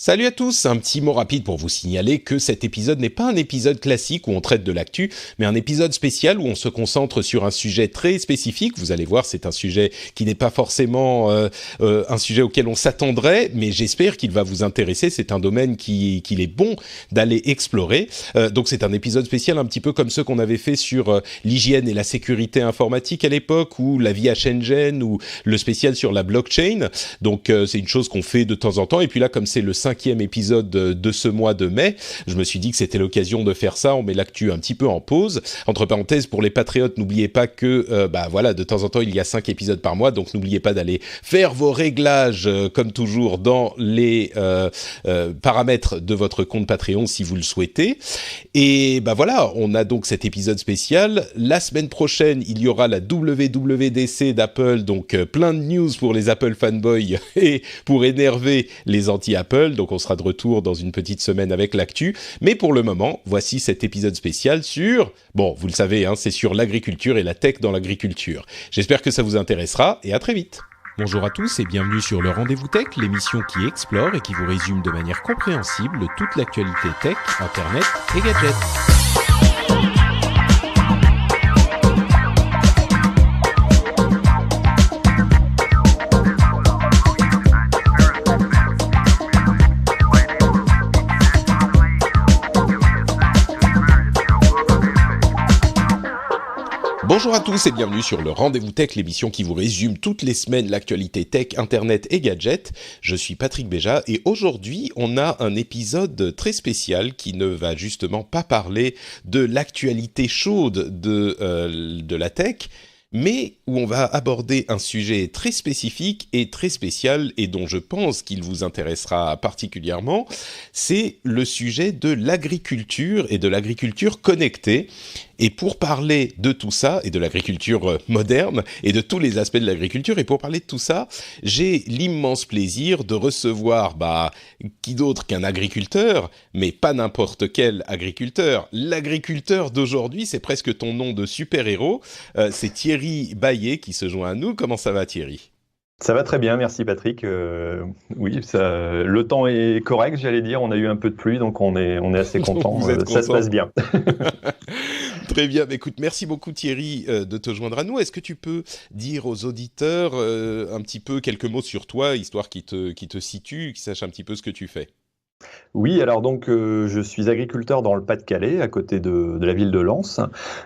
Salut à tous, un petit mot rapide pour vous signaler que cet épisode n'est pas un épisode classique où on traite de l'actu, mais un épisode spécial où on se concentre sur un sujet très spécifique. Vous allez voir, c'est un sujet qui n'est pas forcément un sujet auquel on s'attendrait, mais j'espère qu'il va vous intéresser. C'est un domaine qu'il est bon d'aller explorer. Donc c'est un épisode spécial un petit peu comme ceux qu'on avait fait sur l'hygiène et la sécurité informatique à l'époque, ou la vie à Shenzhen, ou le spécial sur la blockchain. Donc c'est une chose qu'on fait de temps en temps. Et puis là, comme c'est le 5e épisode de ce mois de mai, je me suis dit que c'était l'occasion de faire ça. On met l'actu un petit peu en pause. Entre parenthèses, pour les patriotes, n'oubliez pas que voilà, de temps en temps il y a 5 épisodes par mois, donc n'oubliez pas d'aller faire vos réglages comme toujours dans les paramètres de votre compte Patreon si vous le souhaitez. Et voilà, on a donc cet épisode spécial. La semaine prochaine, il y aura la WWDC d'Apple, donc plein de news pour les Apple fanboys et pour énerver les anti-Apple. Donc on sera de retour dans une petite semaine avec l'actu. Mais pour le moment, voici cet épisode spécial sur... Bon, vous le savez, hein, c'est sur l'agriculture et la tech dans l'agriculture. J'espère que ça vous intéressera et à très vite. Bonjour à tous et bienvenue sur le Rendez-vous Tech, l'émission qui explore et qui vous résume de manière compréhensible toute l'actualité tech, internet et gadgets. Bonjour à tous et bienvenue sur le Rendez-vous Tech, l'émission qui vous résume toutes les semaines l'actualité tech, internet et gadgets. Je suis Patrick Béja et aujourd'hui on a un épisode très spécial qui ne va justement pas parler de l'actualité chaude de la tech, mais où on va aborder un sujet très spécifique et très spécial et dont je pense qu'il vous intéressera particulièrement. C'est le sujet de l'agriculture et de l'agriculture connectée. Et pour parler de tout ça, et de l'agriculture moderne, et de tous les aspects de l'agriculture, et pour parler de tout ça, j'ai l'immense plaisir de recevoir, qui d'autre qu'un agriculteur, mais pas n'importe quel agriculteur. L'agriculteur d'aujourd'hui, c'est presque ton nom de super-héros, c'est Thierry Baillet qui se joint à nous. Comment ça va, Thierry ? Ça va très bien, merci Patrick. Oui, le temps est correct, j'allais dire. On a eu un peu de pluie, donc on est assez content. Ça se passe bien. Très bien. Écoute, merci beaucoup Thierry de te joindre à nous. Est-ce que tu peux dire aux auditeurs un petit peu quelques mots sur toi, histoire qu'ils te situent, qu'ils sachent un petit peu ce que tu fais ? Oui, alors donc je suis agriculteur dans le Pas-de-Calais, à côté de la ville de Lens.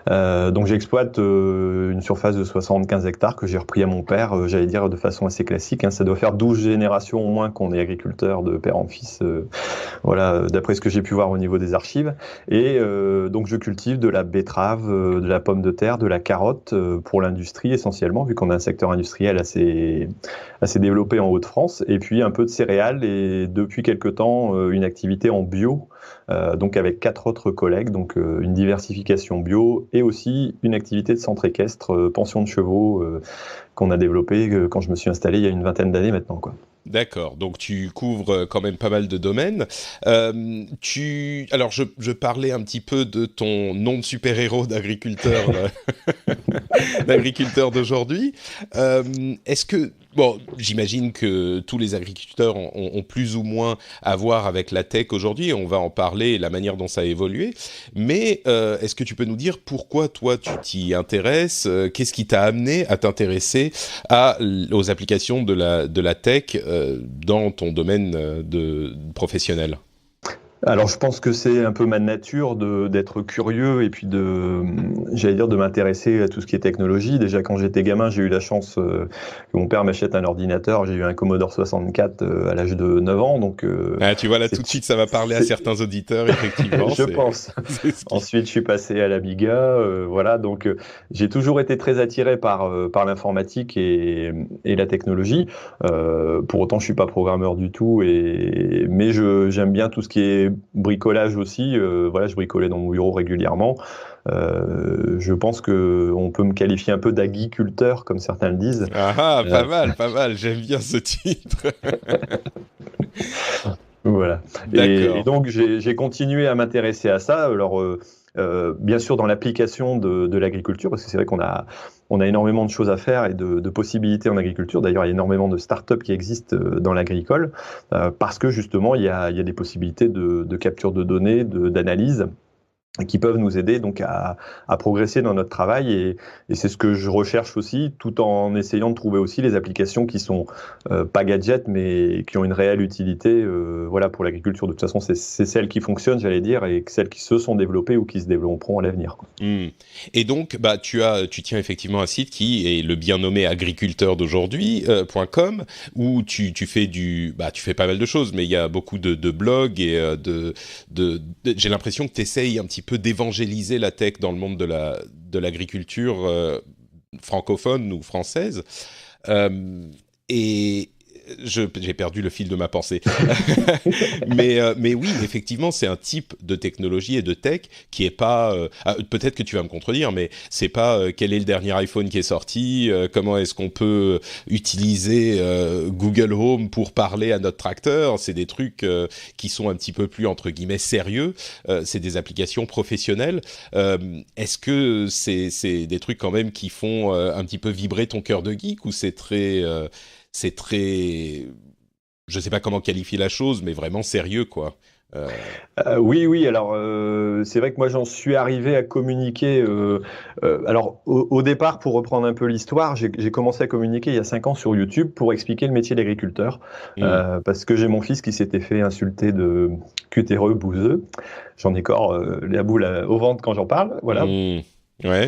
Donc j'exploite une surface de 75 hectares que j'ai repris à mon père, j'allais dire de façon assez classique. Ça doit faire 12 générations au moins qu'on est agriculteur de père en fils, voilà, d'après ce que j'ai pu voir au niveau des archives. Et donc je cultive de la betterave, de la pomme de terre, de la carotte pour l'industrie essentiellement, vu qu'on a un secteur industriel assez développé en Hauts-de-France, et puis un peu de céréales et depuis quelque temps une activité en bio, donc avec 4 autres collègues, donc une diversification bio et aussi une activité de centre équestre, pension de chevaux qu'on a développé quand je me suis installé il y a une vingtaine d'années maintenant, quoi. D'accord, donc tu couvres quand même pas mal de domaines. Alors je parlais un petit peu de ton nom de super-héros d'agriculteur, d'agriculteur d'aujourd'hui. Est-ce que, bon, j'imagine que tous les agriculteurs ont plus ou moins à voir avec la tech aujourd'hui, on va en parler, la manière dont ça a évolué, mais est-ce que tu peux nous dire pourquoi toi tu t'y intéresses, qu'est-ce qui t'a amené à t'intéresser aux applications de la tech dans ton domaine professionnel ? Alors je pense que c'est un peu ma nature d'être curieux et puis j'allais dire de m'intéresser à tout ce qui est technologie. Déjà quand j'étais gamin, j'ai eu la chance que mon père m'achète un ordinateur. J'ai eu un Commodore 64 à l'âge de 9 ans. Donc, tu vois là tout de suite ça va parler à certains auditeurs, effectivement. Je pense. Ensuite je suis passé à l'Amiga. Voilà, donc j'ai toujours été très attiré par l'informatique et la technologie. Pour autant je suis pas programmeur du tout, mais j'aime bien tout ce qui est bricolage aussi, voilà, je bricolais dans mon bureau régulièrement. Je pense qu'on peut me qualifier un peu d'aguiculteur, comme certains le disent. Pas mal, j'aime bien ce titre. Voilà. Et donc j'ai continué à m'intéresser à ça. Alors bien sûr dans l'application de l'agriculture, parce que c'est vrai on a énormément de choses à faire et de possibilités en agriculture. D'ailleurs, il y a énormément de startups qui existent dans l'agricole, parce que justement, il y a des possibilités de capture de données, d'analyse, qui peuvent nous aider donc à progresser dans notre travail et c'est ce que je recherche aussi, tout en essayant de trouver aussi les applications qui sont pas gadgets mais qui ont une réelle utilité voilà pour l'agriculture. De toute façon c'est celles qui fonctionnent, j'allais dire, et celles qui se sont développées ou qui se développeront à l'avenir. Et donc bah tu tiens effectivement un site qui est le bien nommé agriculteur d'aujourd'hui.com où tu fais tu fais pas mal de choses, mais il y a beaucoup de blogs et j'ai l'impression que tu essayes un petit peu d'évangéliser la tech dans le monde de l'agriculture francophone ou française. Et j'ai perdu le fil de ma pensée. mais oui, effectivement, c'est un type de technologie et de tech qui est pas... peut-être que tu vas me contredire, mais c'est pas quel est le dernier iPhone qui est sorti, comment est-ce qu'on peut utiliser Google Home pour parler à notre tracteur. C'est des trucs qui sont un petit peu plus, entre guillemets, sérieux. C'est des applications professionnelles. Est-ce que c'est des trucs quand même qui font un petit peu vibrer ton cœur de geek ou c'est très, je sais pas comment qualifier la chose, mais vraiment sérieux, quoi. Oui. Alors, c'est vrai que moi, j'en suis arrivé à communiquer. Alors, au départ, pour reprendre un peu l'histoire, j'ai commencé à communiquer il y a 5 ans sur YouTube pour expliquer le métier d'agriculteur. Parce que j'ai mon fils qui s'était fait insulter de cutéreux, bouseux. J'en ai encore la boule au ventre quand j'en parle. Voilà. Ouais.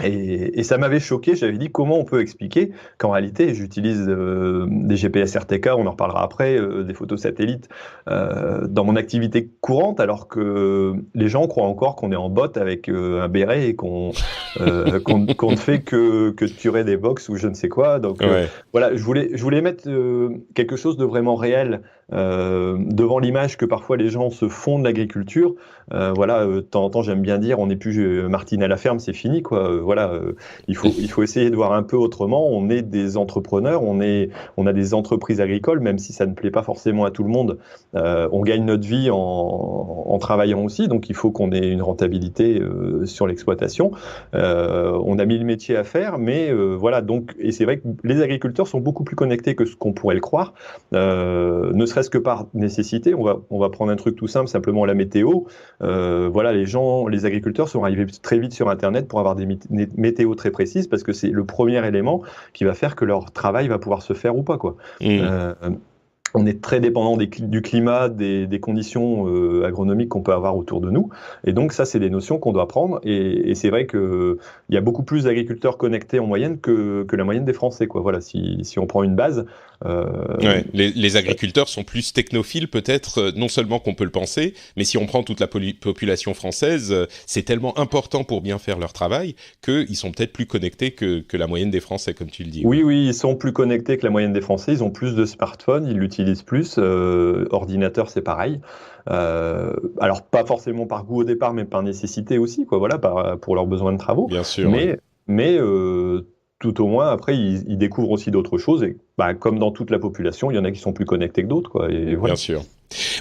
Et ça m'avait choqué, j'avais dit comment on peut expliquer qu'en réalité j'utilise des GPS RTK, on en reparlera après, des photos satellites dans mon activité courante alors que les gens croient encore qu'on est en bot avec un béret et qu'on ne fait que tuer des box ou je ne sais quoi. Donc voilà, je voulais mettre quelque chose de vraiment réel devant l'image que parfois les gens se font de l'agriculture. Voilà, de temps en temps j'aime bien dire on n'est plus Martine à la ferme, c'est fini quoi. Il faut essayer de voir un peu autrement. On est des entrepreneurs, on a des entreprises agricoles, même si ça ne plaît pas forcément à tout le monde. On gagne notre vie en travaillant aussi, donc il faut qu'on ait une rentabilité sur l'exploitation. On a 1000 métiers à faire, mais voilà. Donc, et c'est vrai que les agriculteurs sont beaucoup plus connectés que ce qu'on pourrait le croire, ne serait-ce que par nécessité. On va prendre un truc tout simple, simplement la météo. Voilà, les agriculteurs sont arrivés très vite sur Internet pour avoir des météo très précises parce que c'est le premier élément qui va faire que leur travail va pouvoir se faire ou pas, quoi. On est très dépendant du climat, des conditions agronomiques qu'on peut avoir autour de nous. Et donc, ça, c'est des notions qu'on doit prendre. Et c'est vrai qu'il y a beaucoup plus d'agriculteurs connectés en moyenne que la moyenne des Français, quoi. Voilà, si on prend une base. Les agriculteurs sont plus technophiles, peut-être, non seulement qu'on peut le penser, mais si on prend toute la population française, c'est tellement important pour bien faire leur travail qu'ils sont peut-être plus connectés que la moyenne des Français, comme tu le dis. Oui, ils sont plus connectés que la moyenne des Français. Ils ont plus de smartphones, ils l'utilisent plus. Ordinateur, c'est pareil. Alors, pas forcément par goût au départ, mais par nécessité aussi, quoi. Voilà, pour leurs besoins de travaux. Bien sûr. Mais tout au moins, après, ils découvrent aussi d'autres choses. Et comme dans toute la population, il y en a qui sont plus connectés que d'autres, quoi. Et voilà. Bien sûr.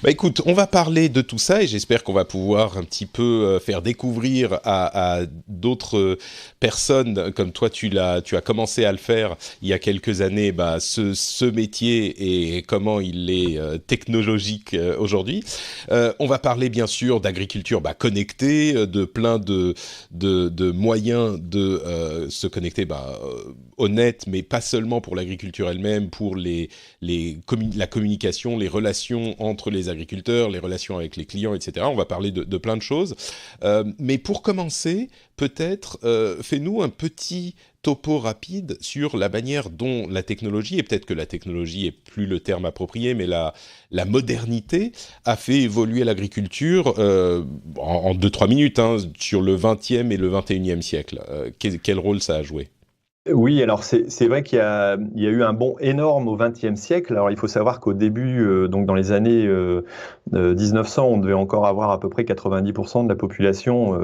Écoute, on va parler de tout ça et j'espère qu'on va pouvoir un petit peu faire découvrir à d'autres personnes comme toi, tu as commencé à le faire il y a quelques années, ce métier et comment il est technologique aujourd'hui. On va parler bien sûr d'agriculture connectée, de plein de moyens de se connecter honnête, mais pas seulement pour l'agriculture elle-même, pour la communication, les relations entre les agriculteurs, les relations avec les clients, etc. On va parler de plein de choses. Mais pour commencer, peut-être, fais-nous un petit topo rapide sur la manière dont la technologie, et peut-être que la technologie est plus le terme approprié, mais la modernité a fait évoluer l'agriculture en 2-3 minutes, sur le 20e et le 21e siècle. Quel rôle ça a joué ? Oui, alors c'est vrai qu'il y a eu un bond énorme au XXe siècle. Alors il faut savoir qu'au début, donc dans les années 1900, on devait encore avoir à peu près 90% de la population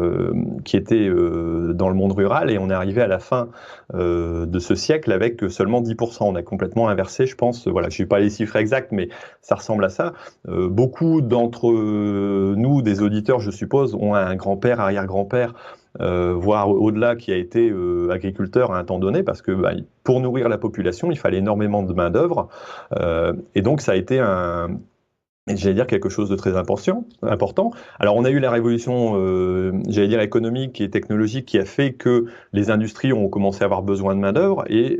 qui était dans le monde rural, et on est arrivé à la fin de ce siècle avec seulement 10%. On a complètement inversé, je pense. Voilà, je n'ai pas les chiffres exacts, mais ça ressemble à ça. Beaucoup d'entre nous, des auditeurs, je suppose, ont un grand-père, arrière-grand-père, voire au-delà, qui a été agriculteur à un temps donné, parce que pour nourrir la population, il fallait énormément de main-d'œuvre. Et donc, ça a été j'allais dire quelque chose de très important. Alors, on a eu la révolution, j'allais dire économique et technologique, qui a fait que les industries ont commencé à avoir besoin de main d'œuvre, et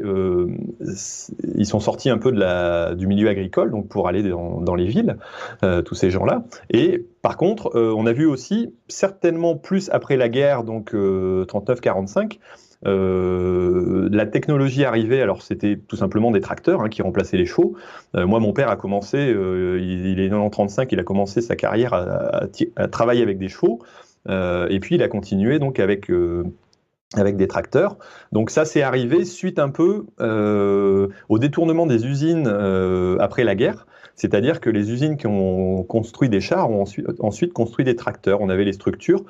ils sont sortis un peu du milieu agricole, donc pour aller dans les villes, tous ces gens-là. Et par contre, on a vu aussi, certainement plus après la guerre, donc 39-45. La technologie arrivait, alors c'était tout simplement des tracteurs qui remplaçaient les chevaux. Moi, mon père a commencé, il est né en 35, il a commencé sa carrière à travailler avec des chevaux, et puis il a continué donc avec des tracteurs. Donc ça, c'est arrivé suite un peu au détournement des usines après la guerre. C'est-à-dire que les usines qui ont construit des chars ont ensuite construit des tracteurs. On avait les structures,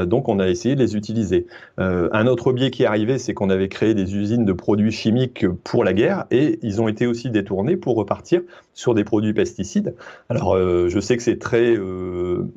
donc on a essayé de les utiliser. Un autre biais qui est arrivé, c'est qu'on avait créé des usines de produits chimiques pour la guerre, et ils ont été aussi détournés pour repartir sur des produits pesticides. Alors, je sais que c'est très,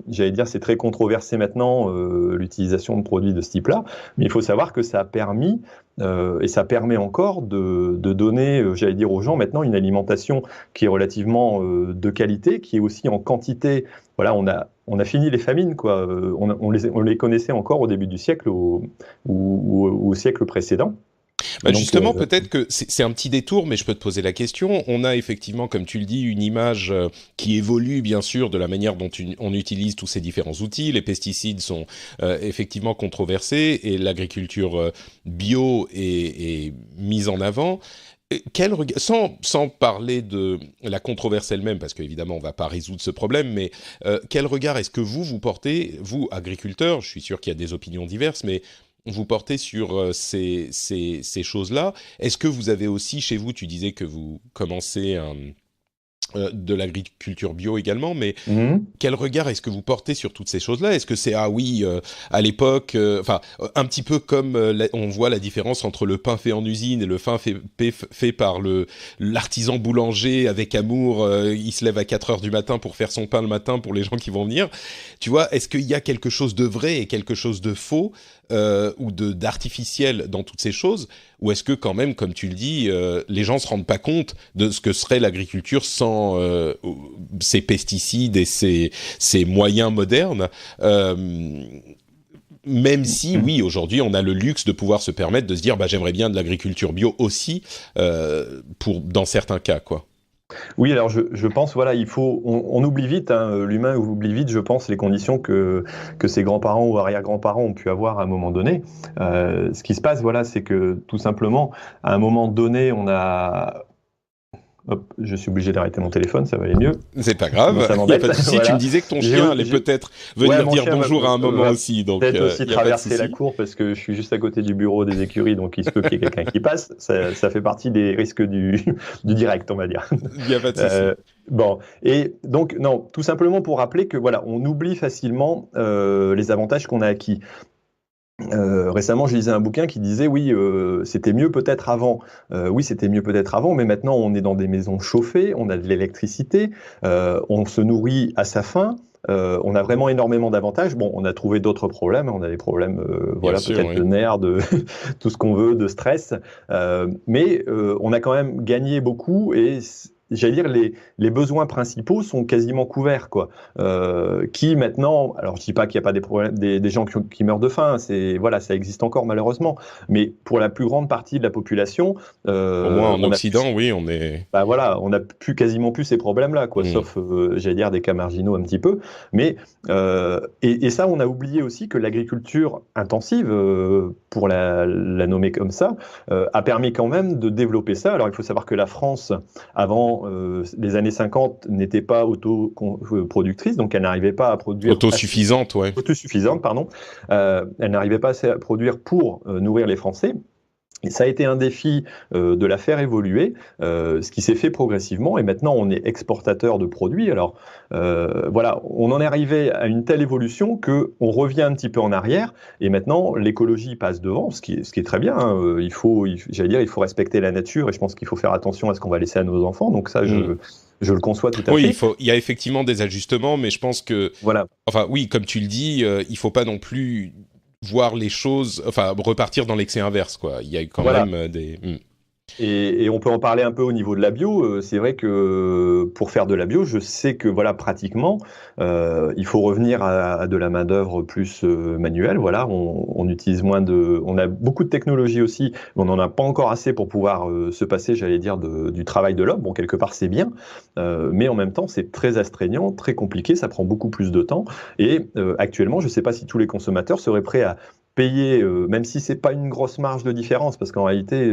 j'allais dire, c'est très controversé maintenant, l'utilisation de produits de ce type-là, mais il faut savoir que ça a permis, et ça permet encore de donner, j'allais dire, aux gens maintenant une alimentation qui est relativement de qualité, qui est aussi en quantité. Voilà, on a fini les famines, quoi. On les connaissait encore au début du siècle ou au siècle précédent. Donc, Justement, peut-être que c'est un petit détour, mais je peux te poser la question. On a effectivement, comme tu le dis, une image qui évolue bien sûr de la manière dont on utilise tous ces différents outils. Les pesticides sont effectivement controversés, et l'agriculture bio est mise en avant. Sans parler de la controverse elle-même, parce qu'évidemment on ne va pas résoudre ce problème, mais quel regard est-ce que vous portez, vous agriculteurs? Je suis sûr qu'il y a des opinions diverses, mais vous portez sur ces choses-là. Est-ce que vous avez aussi chez vous, tu disais que vous commencez de l'agriculture bio également, mais quel regard est-ce que vous portez sur toutes ces choses-là? Est-ce que c'est, ah oui, à l'époque, un petit peu comme on voit la différence entre le pain fait en usine et le pain fait par l'artisan boulanger avec amour, il se lève à 4 heures du matin pour faire son pain le matin pour les gens qui vont venir. Tu vois, est-ce qu'il y a quelque chose de vrai et quelque chose de faux ou d'artificiel dans toutes ces choses? Ou est-ce que quand même, comme tu le dis, les gens se rendent pas compte de ce que serait l'agriculture sans ces pesticides et ces moyens modernes, même si, oui, aujourd'hui, on a le luxe de pouvoir se permettre de se dire, j'aimerais bien de l'agriculture bio aussi, dans certains cas, quoi. Oui, alors je pense, voilà, on oublie vite, l'humain oublie vite, je pense, les conditions que ses grands-parents ou arrière-grands-parents ont pu avoir à un moment donné. Ce qui se passe, voilà, c'est que tout simplement, à un moment donné, Hop, je suis obligé d'arrêter mon téléphone, ça va aller mieux. C'est pas grave, ça il n'y a pas de souci. Voilà. Tu me disais que ton chien allait peut-être venir dire bonjour à un moment aussi. Donc, peut-être aussi traverser la cour, parce que je suis juste à côté du bureau des écuries, donc il se peut qu'il y ait quelqu'un qui passe. Ça fait partie des risques du direct, on va dire. Il n'y a pas de souci. Bon, et donc, non, tout simplement pour rappeler que voilà, on oublie facilement les avantages qu'on a acquis. Récemment, je lisais un bouquin qui disait oui, c'était mieux peut-être avant. Oui, c'était mieux peut-être avant, mais maintenant on est dans des maisons chauffées, on a de l'électricité, on se nourrit à sa faim. On a vraiment énormément d'avantages. Bon, on a trouvé d'autres problèmes. On a des problèmes, voilà, peut-être de nerfs, de tout ce qu'on veut, de stress. Mais on a quand même gagné beaucoup, et j'allais dire, les besoins principaux sont quasiment couverts, quoi. Qui maintenant, alors je dis pas qu'il n'y a pas des problèmes, des gens qui meurent de faim, voilà, ça existe encore malheureusement, mais pour la plus grande partie de la population, au moins en Occident, oui, on est. Voilà, on n'a quasiment plus ces problèmes-là, quoi, sauf, j'allais dire, des cas marginaux un petit peu, mais et ça, on a oublié aussi que l'agriculture intensive, pour la nommer comme ça, a permis quand même de développer ça. Alors il faut savoir que la France, avant les années 50, n'était pas autoproductrice, donc elle n'arrivait pas à produire... Autosuffisante, ouais. Autosuffisante, pardon. Elle n'arrivait pas assez à produire pour nourrir les Français. Et ça a été un défi de la faire évoluer, ce qui s'est fait progressivement. Et maintenant, on est exportateur de produits. Alors voilà, on en est arrivé à une telle évolution que on revient un petit peu en arrière. Et maintenant, l'écologie passe devant, ce qui est très bien. Hein. J'allais dire, il faut respecter la nature. Et je pense qu'il faut faire attention à ce qu'on va laisser à nos enfants. Donc ça, je le conçois tout à Oui, fait. il y a effectivement des ajustements, mais je pense que, Voilà. enfin oui, comme tu le dis, il faut pas non plus voir les choses, enfin repartir dans l'excès inverse, quoi. Il y a quand Voilà. même des. Et on peut en parler un peu au niveau de la bio. C'est vrai que pour faire de la bio, je sais que voilà, pratiquement, il faut revenir à de la main-d'œuvre plus manuelle. Voilà, on utilise on a beaucoup de technologies aussi, mais on n'en a pas encore assez pour pouvoir se passer, j'allais dire, du travail de l'homme. Bon, quelque part, c'est bien, mais en même temps, c'est très astreignant, très compliqué. Ça prend beaucoup plus de temps. Et actuellement, je ne sais pas si tous les consommateurs seraient prêts à payer, même si c'est pas une grosse marge de différence, parce qu'en réalité,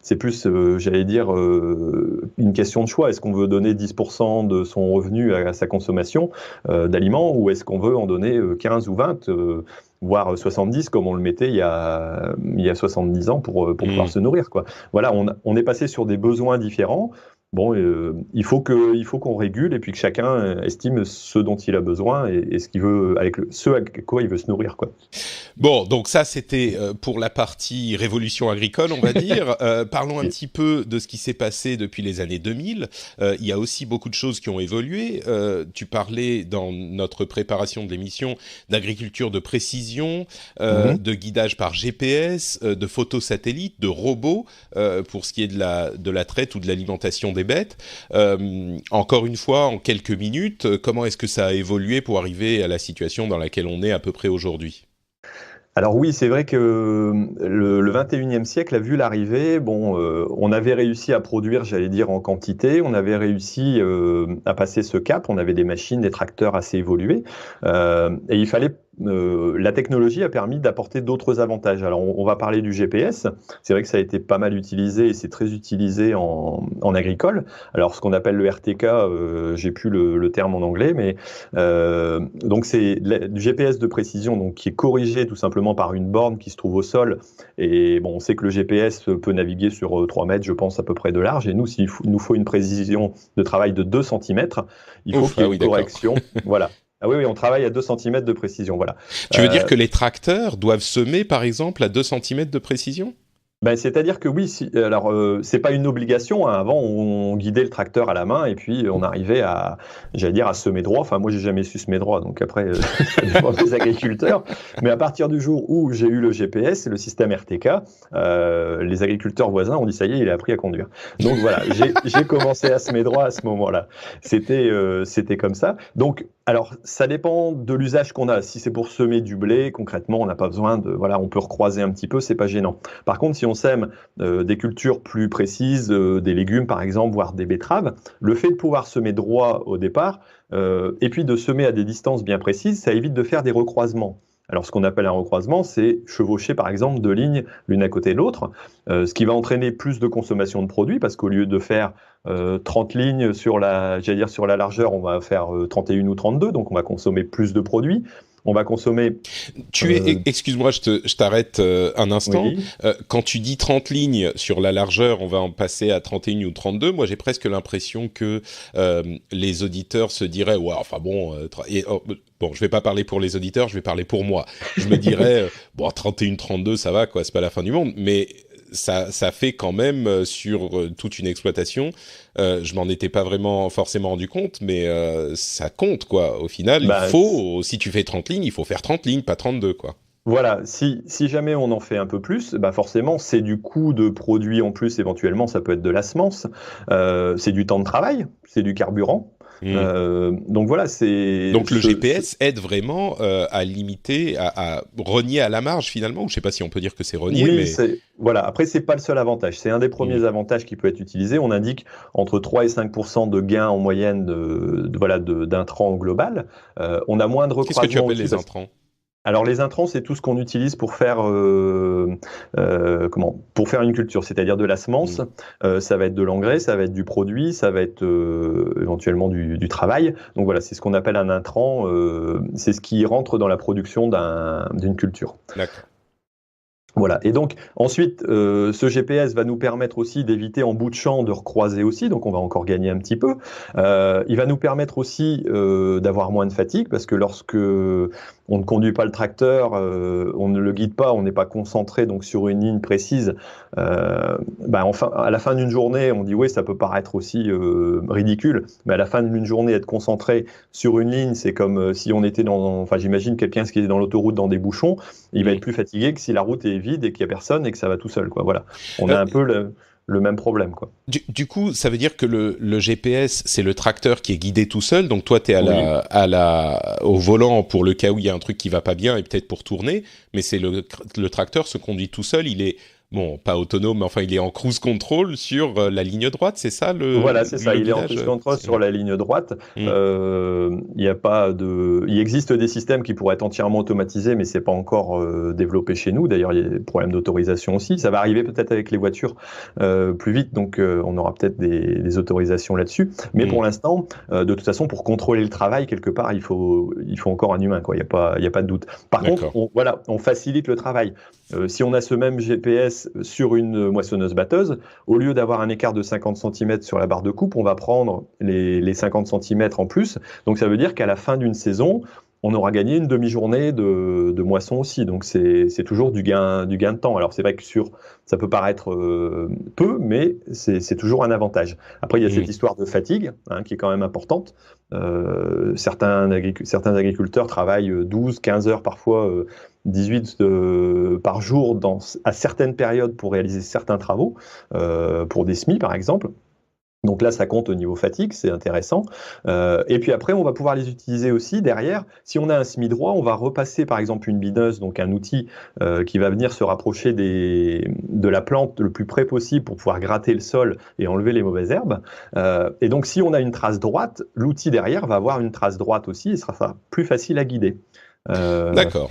c'est plus, j'allais dire, une question de choix. Est-ce qu'on veut donner 10% de son revenu à sa consommation d'aliments, ou est-ce qu'on veut en donner 15 ou 20 voire 70, comme on le mettait il y a 70 ans pour pouvoir se nourrir, quoi. Voilà, on est passé sur des besoins différents. Bon, il faut qu'on régule et puis que chacun estime ce dont il a besoin et ce qu'il veut, ce à quoi il veut se nourrir, quoi. Bon, donc ça c'était pour la partie révolution agricole, on va dire. Parlons un petit peu de ce qui s'est passé depuis les années 2000. Il y a aussi beaucoup de choses qui ont évolué. Tu parlais dans notre préparation de l'émission d'agriculture de précision, de guidage par GPS, de photos satellites, de robots pour ce qui est de la traite ou de l'alimentation des bêtes. Encore une fois, en quelques minutes, comment est-ce que ça a évolué pour arriver à la situation dans laquelle on est à peu près aujourd'hui ? Alors oui, c'est vrai que le 21e siècle a vu l'arrivée. Bon, on avait réussi à produire, j'allais dire, en quantité. On avait réussi à passer ce cap. On avait des machines, des tracteurs assez évolués. Et il fallait la technologie a permis d'apporter d'autres avantages. Alors, on va parler du GPS. C'est vrai que ça a été pas mal utilisé et c'est très utilisé en agricole. Alors, ce qu'on appelle le RTK, j'ai plus le terme en anglais, mais donc c'est du GPS de précision, donc qui est corrigé tout simplement par une borne qui se trouve au sol. Et bon, on sait que le GPS peut naviguer sur 3 mètres, je pense, à peu près de large. Et nous, il nous faut une précision de travail de 2 cm, il faut qu'il y ait une correction. Voilà. Ah oui, on travaille à 2 cm de précision, voilà. Tu veux dire que les tracteurs doivent semer, par exemple, à 2 cm de précision ? Ben, c'est-à-dire que oui, alors c'est pas une obligation. Hein. Avant, on guidait le tracteur à la main et puis on arrivait à, j'allais dire, à semer droit. Enfin, moi, j'ai jamais su semer droit, donc après, ça dépend des agriculteurs. Mais à partir du jour où j'ai eu le GPS et le système RTK, les agriculteurs voisins ont dit ça y est, il a appris à conduire. Donc voilà, j'ai commencé à semer droit à ce moment-là. C'était comme ça. Donc alors, ça dépend de l'usage qu'on a. Si c'est pour semer du blé, concrètement, on n'a pas besoin de, voilà, on peut recroiser un petit peu, c'est pas gênant. Par contre, si on sème des cultures plus précises, des légumes par exemple, voire des betteraves, le fait de pouvoir semer droit au départ, et puis de semer à des distances bien précises, ça évite de faire des recroisements. Alors, ce qu'on appelle un recroisement, c'est chevaucher, par exemple, 2 lignes l'une à côté de l'autre, ce qui va entraîner plus de consommation de produits, parce qu'au lieu de faire 30 lignes sur j'allais dire sur la largeur, on va faire 31 ou 32, donc on va consommer plus de produits. On va consommer... Excuse-moi, je t'arrête un instant. Oui. Quand tu dis 30 lignes sur la largeur, on va en passer à 31 ou 32. Moi, j'ai presque l'impression que les auditeurs se diraient « Ouais, enfin bon... Bon, je vais pas parler pour les auditeurs, je vais parler pour moi. Je me dirais bon, 31, 32, ça va, quoi, c'est pas la fin du monde. Mais ça fait quand même sur toute une exploitation. Je m'en étais pas vraiment forcément rendu compte, mais ça compte, quoi. Au final, si tu fais 30 lignes, il faut faire 30 lignes, pas 32, quoi. Voilà, si jamais on en fait un peu plus, bah forcément, c'est du coût de produit en plus, éventuellement, ça peut être de la semence, c'est du temps de travail, c'est du carburant. Donc voilà, Donc le GPS aide vraiment à limiter, à rogner à la marge finalement, ou je sais pas si on peut dire que c'est rogner, oui, mais... Voilà. Après, c'est pas le seul avantage. C'est un des premiers avantages qui peut être utilisé. On indique entre 3 et 5% de gains en moyenne d'intrants global. On a moins de recroisement. Qu'est-ce que tu appelles les intrants ? Alors les intrants, c'est tout ce qu'on utilise pour faire pour faire une culture, c'est-à-dire de la semence. Ça va être de l'engrais, ça va être du produit, ça va être éventuellement du travail. Donc voilà, c'est ce qu'on appelle un intrant. C'est ce qui rentre dans la production d'une culture. D'accord. Voilà. Et donc, ensuite, ce GPS va nous permettre aussi d'éviter en bout de champ de recroiser aussi, donc on va encore gagner un petit peu. Il va nous permettre aussi d'avoir moins de fatigue, parce que lorsque on ne conduit pas le tracteur, on ne le guide pas, on n'est pas concentré donc sur une ligne précise. Enfin, à la fin d'une journée, on dit oui, ça peut paraître aussi ridicule, mais à la fin d'une journée, être concentré sur une ligne, c'est comme si on était enfin, j'imagine quelqu'un qui est dans l'autoroute dans des bouchons, il va être plus fatigué que si la route est vide et qu'il n'y a personne et que ça va tout seul, quoi. Voilà. On a un peu le même problème, quoi. Du coup, ça veut dire que le GPS, c'est le tracteur qui est guidé tout seul. Donc toi, tu es au volant pour le cas où il y a un truc qui va pas bien et peut-être pour tourner. Mais c'est le tracteur se conduit tout seul. Il est, bon, pas autonome, mais enfin, il est en cruise control sur la ligne droite. C'est ça Voilà, c'est ça. le Il est en guidage cruise control sur la ligne droite. Il existe des systèmes qui pourraient être entièrement automatisés, mais c'est pas encore développé chez nous. D'ailleurs, il y a des problèmes d'autorisation aussi. Ça va arriver peut-être avec les voitures plus vite, donc on aura peut-être des autorisations là-dessus. Mais pour l'instant, de toute façon, pour contrôler le travail quelque part, il faut encore un humain, quoi. Il y a pas de doute. Par contre, on facilite le travail. Si on a ce même GPS sur une moissonneuse-batteuse, au lieu d'avoir un écart de 50 cm sur la barre de coupe, on va prendre les 50 cm en plus. Donc ça veut dire qu'à la fin d'une saison, on aura gagné une demi-journée de moisson aussi. Donc c'est toujours du gain de temps. Alors c'est vrai que ça peut paraître peu, mais c'est toujours un avantage. Après, il y a cette histoire de fatigue qui est quand même importante. Certains agriculteurs travaillent 12, 15 heures parfois, 18 par jour à certaines périodes pour réaliser certains travaux, pour des semis par exemple. Donc là, ça compte au niveau fatigue, c'est intéressant. Et puis après, on va pouvoir les utiliser aussi derrière. Si on a un semis droit, on va repasser par exemple une bineuse, donc un outil qui va venir se rapprocher de la plante le plus près possible pour pouvoir gratter le sol et enlever les mauvaises herbes. Et donc si on a une trace droite, l'outil derrière va avoir une trace droite aussi et sera plus facile à guider. D'accord.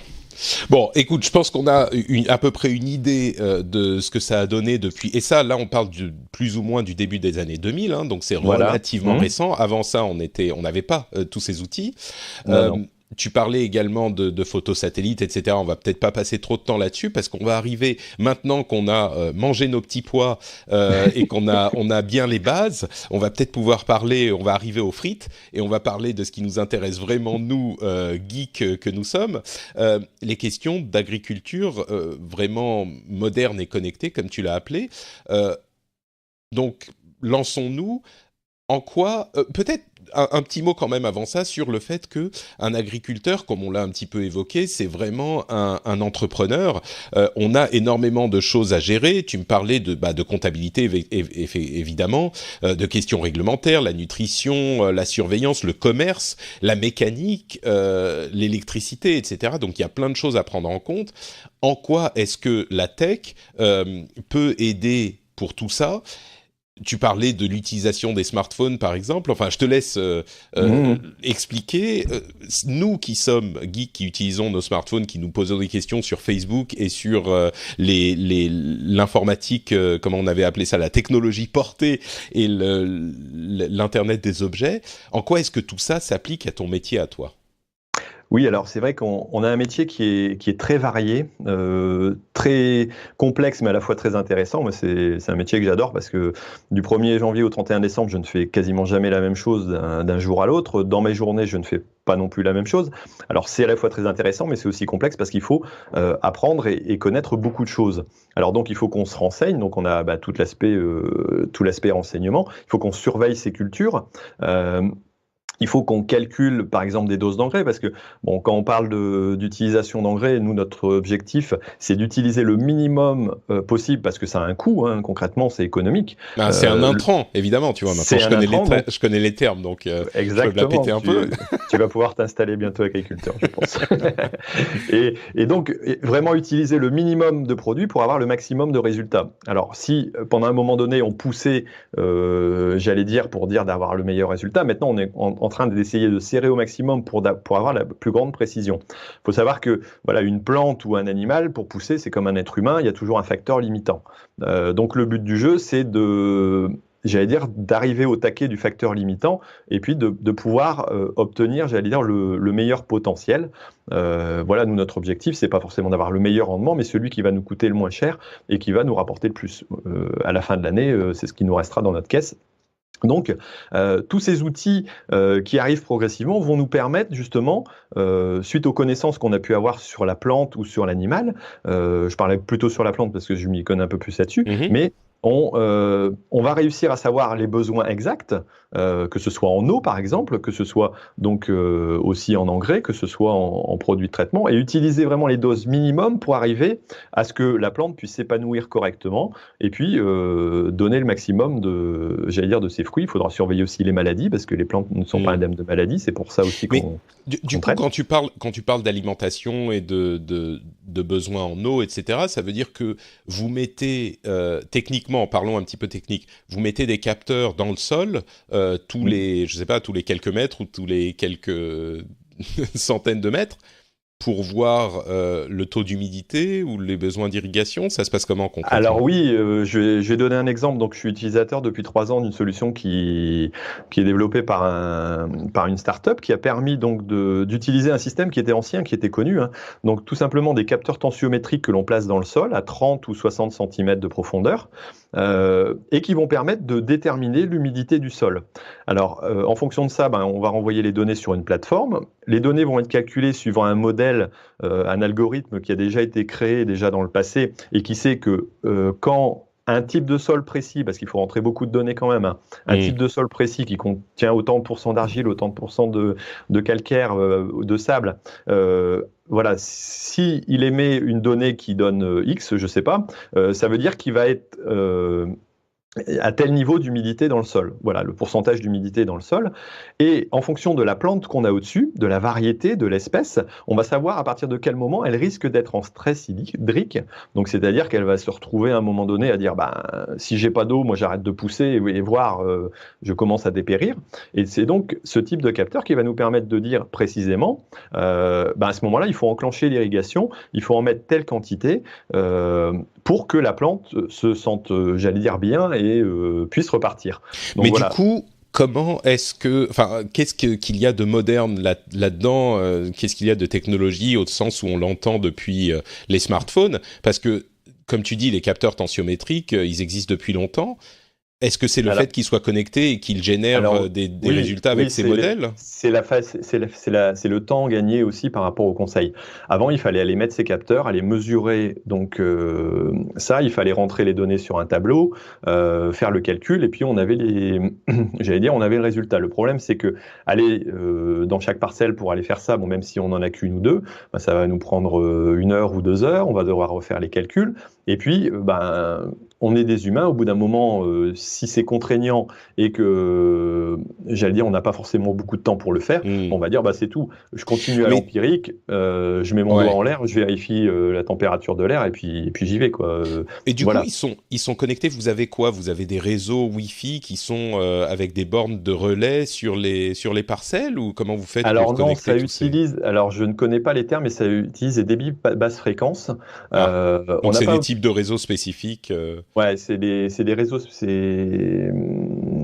Bon, écoute, je pense qu'on a à peu près une idée de ce que ça a donné depuis. Et ça, là, on parle plus ou moins du début des années 2000, hein, donc c'est relativement récent. Avant ça, on n'avait pas tous ces outils. Non. Tu parlais également de photos satellites, etc. On va peut-être pas passer trop de temps là-dessus parce qu'on va arriver maintenant qu'on a mangé nos petits pois et on a bien les bases. On va peut-être pouvoir parler. On va arriver aux frites et on va parler de ce qui nous intéresse vraiment nous geeks que nous sommes. Les questions d'agriculture vraiment moderne et connectée, comme tu l'as appelé. Donc lançons-nous. En quoi, peut-être un petit mot quand même avant ça sur le fait que un agriculteur, comme on l'a un petit peu évoqué, c'est vraiment un entrepreneur. On a énormément de choses à gérer. Tu me parlais de comptabilité évidemment, de questions réglementaires, la nutrition, la surveillance, le commerce, la mécanique, l'électricité, etc. Donc il y a plein de choses à prendre en compte. En quoi est-ce que la tech peut aider pour tout ça ? Tu parlais de l'utilisation des smartphones, par exemple. Enfin, je te laisse expliquer. Nous qui sommes geeks, qui utilisons nos smartphones, qui nous posons des questions sur Facebook et sur l'informatique, comment on avait appelé ça, la technologie portée et l'Internet des objets, en quoi est-ce que tout ça s'applique à ton métier, à toi ? Oui, alors c'est vrai qu'on a un métier qui est très varié, très complexe, mais à la fois très intéressant. Moi, c'est un métier que j'adore parce que du 1er janvier au 31 décembre, je ne fais quasiment jamais la même chose d'un jour à l'autre. Dans mes journées, je ne fais pas non plus la même chose. Alors c'est à la fois très intéressant, mais c'est aussi complexe parce qu'il faut apprendre et connaître beaucoup de choses. Alors donc il faut qu'on se renseigne, donc on a tout l'aspect renseignement. Il faut qu'on surveille ces cultures. Il faut qu'on calcule, par exemple, des doses d'engrais, parce que bon, quand on parle d'utilisation d'engrais, nous, notre objectif, c'est d'utiliser le minimum possible, parce que ça a un coût, concrètement, c'est économique. C'est un intrant, évidemment, tu vois. Maintenant, je connais les termes, donc je peux la péter un peu. Tu vas pouvoir t'installer bientôt agriculteur, je pense. et donc, vraiment utiliser le minimum de produits pour avoir le maximum de résultats. Alors, si, pendant un moment donné, on poussait, j'allais dire, pour dire d'avoir le meilleur résultat, maintenant, on est en train d'essayer de serrer au maximum pour avoir la plus grande précision. Il faut savoir que voilà, une plante ou un animal, pour pousser, c'est comme un être humain, il y a toujours un facteur limitant. Donc le but du jeu, c'est j'allais dire, d'arriver au taquet du facteur limitant et puis de pouvoir obtenir, j'allais dire, le meilleur potentiel. Voilà, nous, notre objectif, c'est pas forcément d'avoir le meilleur rendement, mais celui qui va nous coûter le moins cher et qui va nous rapporter le plus. À la fin de l'année, c'est ce qui nous restera dans notre caisse. Donc, tous ces outils qui arrivent progressivement vont nous permettre justement, suite aux connaissances qu'on a pu avoir sur la plante ou sur l'animal, je parlais plutôt sur la plante parce que je m'y connais un peu plus là-dessus, mais on va réussir à savoir les besoins exacts, que ce soit en eau par exemple, que ce soit donc aussi en engrais, que ce soit en produits de traitement, et utiliser vraiment les doses minimum pour arriver à ce que la plante puisse s'épanouir correctement, et puis donner le maximum j'allais dire, de ses fruits. Il faudra surveiller aussi les maladies, parce que les plantes ne sont pas indemnes de maladies, c'est pour ça aussi qu'on du coup, quand tu parles d'alimentation et de besoins en eau, etc., ça veut dire que vous mettez, techniquement, parlons un petit peu technique, vous mettez des capteurs dans le sol tous les quelques mètres ou tous les quelques centaines de mètres pour voir le taux d'humidité ou les besoins d'irrigation. Ça se passe comment concrètement ? Alors oui, je vais donner un exemple. Donc, je suis utilisateur depuis 3 ans d'une solution qui est développée par une start-up qui a permis donc d'utiliser un système qui était ancien, qui était connu. Hein. Donc, tout simplement des capteurs tensiométriques que l'on place dans le sol à 30 ou 60 cm de profondeur et qui vont permettre de déterminer l'humidité du sol. Alors, en fonction de ça, on va renvoyer les données sur une plateforme. Les données vont être calculées suivant un modèle, un algorithme qui a déjà été créé déjà dans le passé et qui sait que quand un type de sol précis, parce qu'il faut rentrer beaucoup de données quand même, hein, un type de sol précis qui contient autant de pourcents d'argile, autant de pourcents de calcaire, de sable, voilà, si il émet une donnée qui donne X, je sais pas, ça veut dire qu'il va être à tel niveau d'humidité dans le sol. Voilà, le pourcentage d'humidité dans le sol. Et en fonction de la plante qu'on a au-dessus, de la variété, de l'espèce, on va savoir à partir de quel moment elle risque d'être en stress hydrique. Donc, c'est-à-dire qu'elle va se retrouver à un moment donné à dire, si j'ai pas d'eau, moi j'arrête de pousser et voir, je commence à dépérir. Et c'est donc ce type de capteur qui va nous permettre de dire précisément, à ce moment-là, il faut enclencher l'irrigation, il faut en mettre telle quantité, pour que la plante se sente, j'allais dire, bien et puisse repartir. Donc, mais voilà. Du coup, qu'est-ce qu'il y a de moderne là-dedans qu'est-ce qu'il y a de technologie au sens où on l'entend depuis les smartphones ? Parce que, comme tu dis, les capteurs tensiométriques, ils existent depuis longtemps. Est-ce que c'est le fait qu'ils soient connectés et qu'ils génèrent des résultats avec ces modèles ? C'est le temps gagné aussi par rapport au conseil. Avant, il fallait aller mettre ces capteurs, aller mesurer donc ça, il fallait rentrer les données sur un tableau, faire le calcul, et puis on avait on avait le résultat. Le problème, c'est que aller dans chaque parcelle pour aller faire ça, même si on en a qu'une ou deux, ça va nous prendre 1 heure ou 2 heures, on va devoir refaire les calculs, et puis on est des humains, au bout d'un moment, si c'est contraignant et que, j'allais dire, on n'a pas forcément beaucoup de temps pour le faire, on va dire, c'est tout. Je continue à l'empirique, je mets mon doigt en l'air, je vérifie la température de l'air et puis j'y vais, quoi. Et du coup, ils sont connectés, vous avez quoi ? Vous avez des réseaux Wi-Fi qui sont avec des bornes de relais sur les parcelles, ou comment vous faites pour connecter alors je ne connais pas les termes, mais ça utilise des débits basse fréquence. Donc c'est des types de réseaux spécifiques Ouais, c'est des réseaux,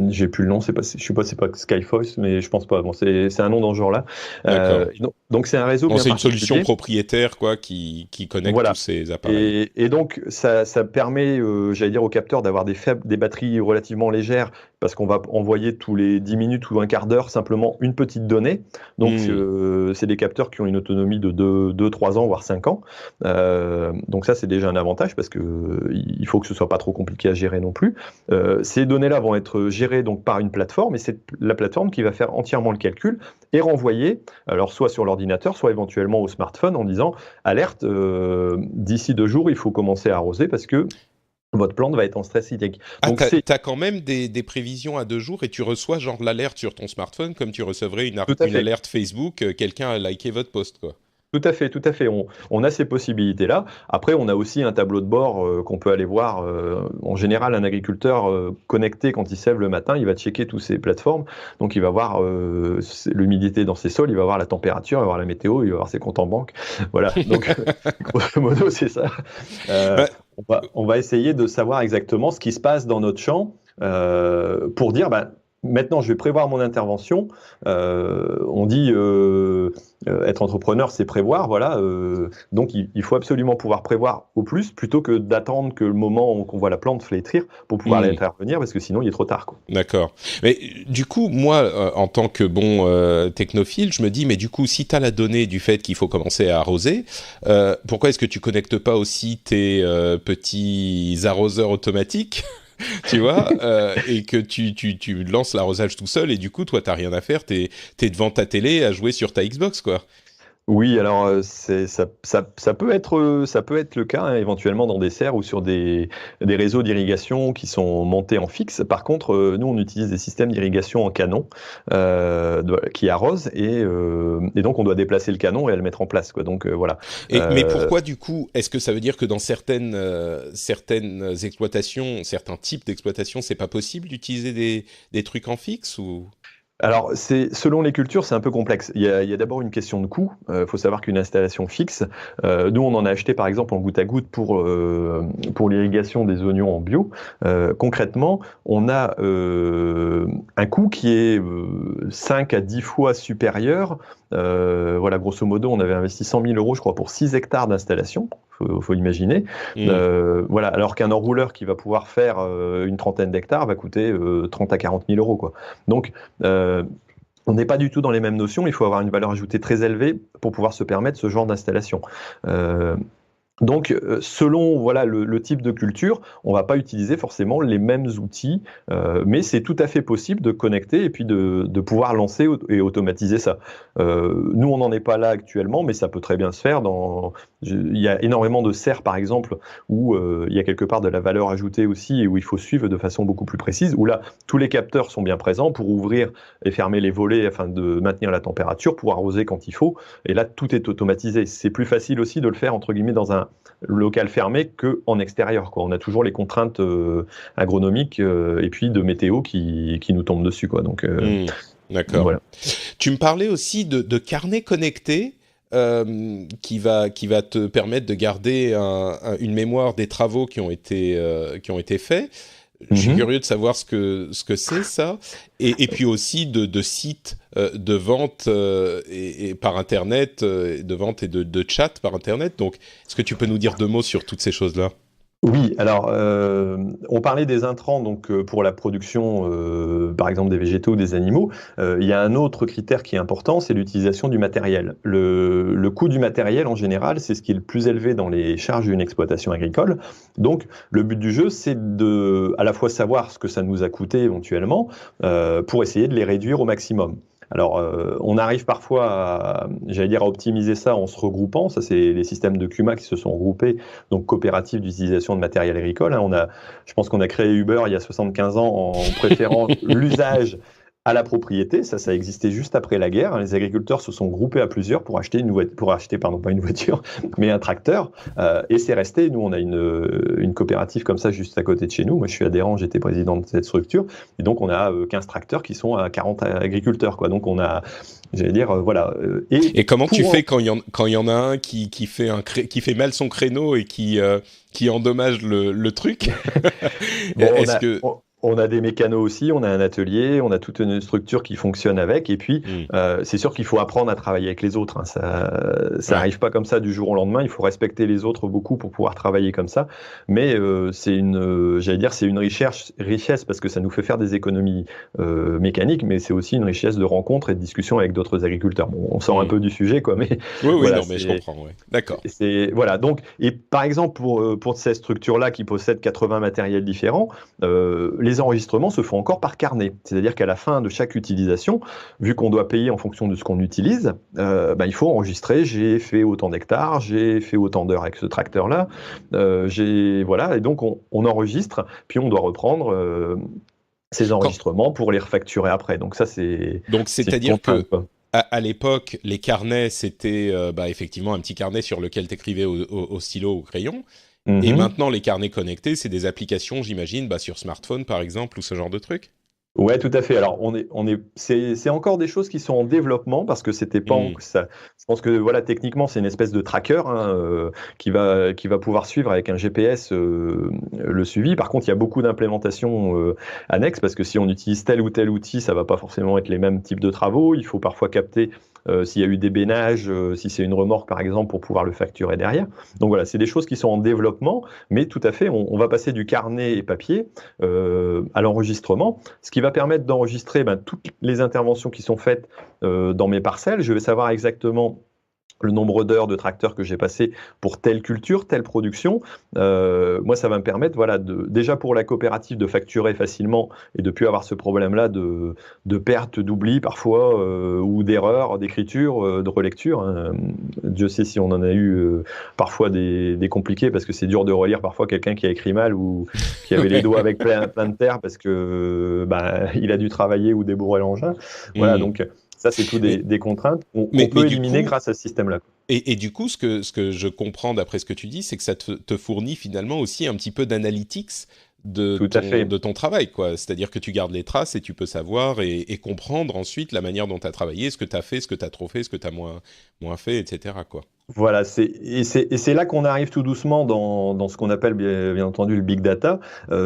j'ai plus le nom, je sais pas, c'est pas Skyforce, mais je pense pas. Bon, c'est un nom dans ce genre-là. Donc c'est un réseau bien particulier. C'est une solution propriétaire, quoi, qui connecte tous ces appareils. Et donc ça permet, j'allais dire, aux capteurs d'avoir des batteries relativement légères, parce qu'on va envoyer tous les 10 minutes ou un quart d'heure simplement une petite donnée. Donc c'est des capteurs qui ont une autonomie de 2-3 ans, voire 5 ans. Donc ça, c'est déjà un avantage, parce que il faut que ce soit pas trop compliqué à gérer non plus. Ces données-là vont être gérées donc par une plateforme, et c'est la plateforme qui va faire entièrement le calcul et renvoyer, alors soit sur l'ordinateur, soit éventuellement au smartphone, en disant alerte, d'ici 2 jours, il faut commencer à arroser parce que votre plante va être en stress hydrique. Donc t'as quand même des prévisions à 2 jours, et tu reçois genre l'alerte sur ton smartphone comme tu recevrais une alerte Facebook, quelqu'un a liké votre post, quoi. Tout à fait. On a ces possibilités-là. Après, on a aussi un tableau de bord qu'on peut aller voir. En général, un agriculteur connecté, quand il se lève le matin, il va checker toutes ces plateformes. Donc, il va voir l'humidité dans ses sols, il va voir la température, il va voir la météo, il va voir ses comptes en banque. Voilà. Donc, grosso modo, c'est ça. On va essayer de savoir exactement ce qui se passe dans notre champ. pour dire, maintenant, je vais prévoir mon intervention. On dit être entrepreneur, c'est prévoir, voilà. Donc, il faut absolument pouvoir prévoir au plus, plutôt que d'attendre que le moment qu'on voit la plante flétrir pour pouvoir l'intervenir, parce que sinon, il est trop tard, quoi. D'accord. Mais du coup, moi, en tant que technophile, je me dis, mais du coup, si tu as la donnée du fait qu'il faut commencer à arroser, pourquoi est-ce que tu connectes pas aussi tes petits arroseurs automatiques tu vois, et que tu lances l'arrosage tout seul, et du coup, toi, t'as rien à faire, t'es devant ta télé à jouer sur ta Xbox, quoi. Oui, alors ça peut être le cas, hein, éventuellement dans des serres ou sur des réseaux d'irrigation qui sont montés en fixe. Par contre, nous on utilise des systèmes d'irrigation en canon qui arrosent et donc on doit déplacer le canon et le mettre en place, quoi. Donc voilà. Mais pourquoi du coup, est-ce que ça veut dire que dans certaines exploitations, certains types d'exploitations, c'est pas possible d'utiliser des trucs en fixe ou? Alors, selon les cultures, c'est un peu complexe. Il y a d'abord une question de coût. Il faut savoir qu'une installation fixe, nous, on en a acheté par exemple en goutte à goutte pour l'irrigation des oignons en bio. Concrètement, on a un coût qui est 5 à 10 fois supérieur. Voilà, grosso modo, on avait investi 100 000 euros, je crois, pour 6 hectares d'installation. Faut imaginer. Voilà, alors qu'un enrouleur qui va pouvoir faire une trentaine d'hectares va coûter 30 à 40 000 euros, quoi. Donc, on n'est pas du tout dans les mêmes notions. Il faut avoir une valeur ajoutée très élevée pour pouvoir se permettre ce genre d'installation. Donc, selon voilà le type de culture, on va pas utiliser forcément les mêmes outils, mais c'est tout à fait possible de connecter et puis de pouvoir lancer et automatiser ça. Nous, on n'en est pas là actuellement, mais ça peut très bien se faire. Il y a énormément de serres, par exemple, où il y a quelque part de la valeur ajoutée aussi et où il faut suivre de façon beaucoup plus précise, où là, tous les capteurs sont bien présents pour ouvrir et fermer les volets afin de maintenir la température, pour arroser quand il faut. Et là, tout est automatisé. C'est plus facile aussi de le faire, entre guillemets, dans un local fermé qu'en extérieur, quoi. On a toujours les contraintes agronomiques et puis de météo qui nous tombent dessus, quoi. Donc, d'accord. Voilà. Tu me parlais aussi de carnet connecté qui va te permettre de garder une mémoire des travaux qui ont été faits. Je suis curieux de savoir ce que c'est, ça, et puis aussi de sites de vente et par internet, de vente et de chat par internet. Donc, est-ce que tu peux nous dire 2 mots sur toutes ces choses-là? Oui, alors on parlait des intrants donc pour la production, par exemple des végétaux ou des animaux. Il y a un autre critère qui est important, c'est l'utilisation du matériel. Le coût du matériel en général, c'est ce qui est le plus élevé dans les charges d'une exploitation agricole. Donc le but du jeu, c'est de à la fois savoir ce que ça nous a coûté éventuellement pour essayer de les réduire au maximum. Alors, on arrive parfois à optimiser ça en se regroupant. Ça, c'est les systèmes de CUMA qui se sont regroupés, donc coopératives d'utilisation de matériel agricole. Je pense qu'on a créé Uber il y a 75 ans en préférant l'usage à la propriété. Ça existait juste après la guerre. Les agriculteurs se sont groupés à plusieurs pour acheter pas une voiture, mais un tracteur. Et c'est resté. Nous, on a une coopérative comme ça juste à côté de chez nous. Moi, je suis adhérent, j'étais président de cette structure. Et donc, on a 15 tracteurs qui sont à 40 agriculteurs, quoi. Donc, on a, voilà. Et comment tu fais quand il y en a un qui fait mal son créneau et qui endommage le truc? On a des mécanos aussi, on a un atelier, on a toute une structure qui fonctionne avec. Et puis, c'est sûr qu'il faut apprendre à travailler avec les autres, hein. Ça arrive pas comme ça du jour au lendemain. Il faut respecter les autres beaucoup pour pouvoir travailler comme ça. Mais c'est une richesse parce que ça nous fait faire des économies mécaniques, mais c'est aussi une richesse de rencontres et de discussions avec d'autres agriculteurs. Bon, on sort un peu du sujet, quoi. Mais oui, voilà, non, mais je comprends. Ouais. D'accord. Voilà. Donc, et par exemple pour ces structures-là qui possèdent 80 matériels différents, les enregistrements se font encore par carnet. C'est-à-dire qu'à la fin de chaque utilisation, vu qu'on doit payer en fonction de ce qu'on utilise, il faut enregistrer, j'ai fait autant d'hectares, j'ai fait autant d'heures avec ce tracteur-là, et donc on enregistre, puis on doit reprendre ces enregistrements pour les refacturer après. Donc ça, c'est-à-dire que à l'époque, les carnets, c'était effectivement un petit carnet sur lequel tu écrivais au stylo ou au crayon. Et maintenant, les carnets connectés, c'est des applications, j'imagine, sur smartphone, par exemple, ou ce genre de truc? Ouais, tout à fait. Alors, c'est encore des choses qui sont en développement parce que c'était pas Hmm. ça. Je pense que voilà, techniquement, c'est une espèce de tracker hein, qui va pouvoir suivre avec un GPS le suivi. Par contre, il y a beaucoup d'implémentations annexes parce que si on utilise tel ou tel outil, ça va pas forcément être les mêmes types de travaux. Il faut parfois capter s'il y a eu des bénages, si c'est une remorque par exemple, pour pouvoir le facturer derrière. Donc voilà, c'est des choses qui sont en développement, mais tout à fait, on va passer du carnet et papier à l'enregistrement, ce qui va permettre d'enregistrer toutes les interventions qui sont faites dans mes parcelles. Je vais savoir exactement le nombre d'heures de tracteurs que j'ai passé pour telle culture, telle production. Moi, ça va me permettre, voilà, déjà pour la coopérative, de facturer facilement et de plus avoir ce problème-là de perte, d'oubli parfois, ou d'erreur d'écriture, de relecture. Hein. Dieu sait si on en a eu parfois des compliqués parce que c'est dur de relire parfois quelqu'un qui a écrit mal ou qui avait les doigts avec plein de terre parce que il a dû travailler ou débourrer l'engin. Voilà, Hmm. donc ça, c'est tout Mais, des contraintes qu'on mais peut du éliminer coup, grâce à ce système-là. et du coup, ce que je comprends d'après ce que tu dis, c'est que ça te fournit finalement aussi un petit peu d'analytics Tout à fait. de ton travail, quoi. C'est-à-dire que tu gardes les traces et tu peux savoir et comprendre ensuite la manière dont tu as travaillé, ce que tu as fait, ce que tu as trop fait, ce que tu as moins fait, etc., quoi. Voilà, c'est là qu'on arrive tout doucement dans ce qu'on appelle bien entendu le big data.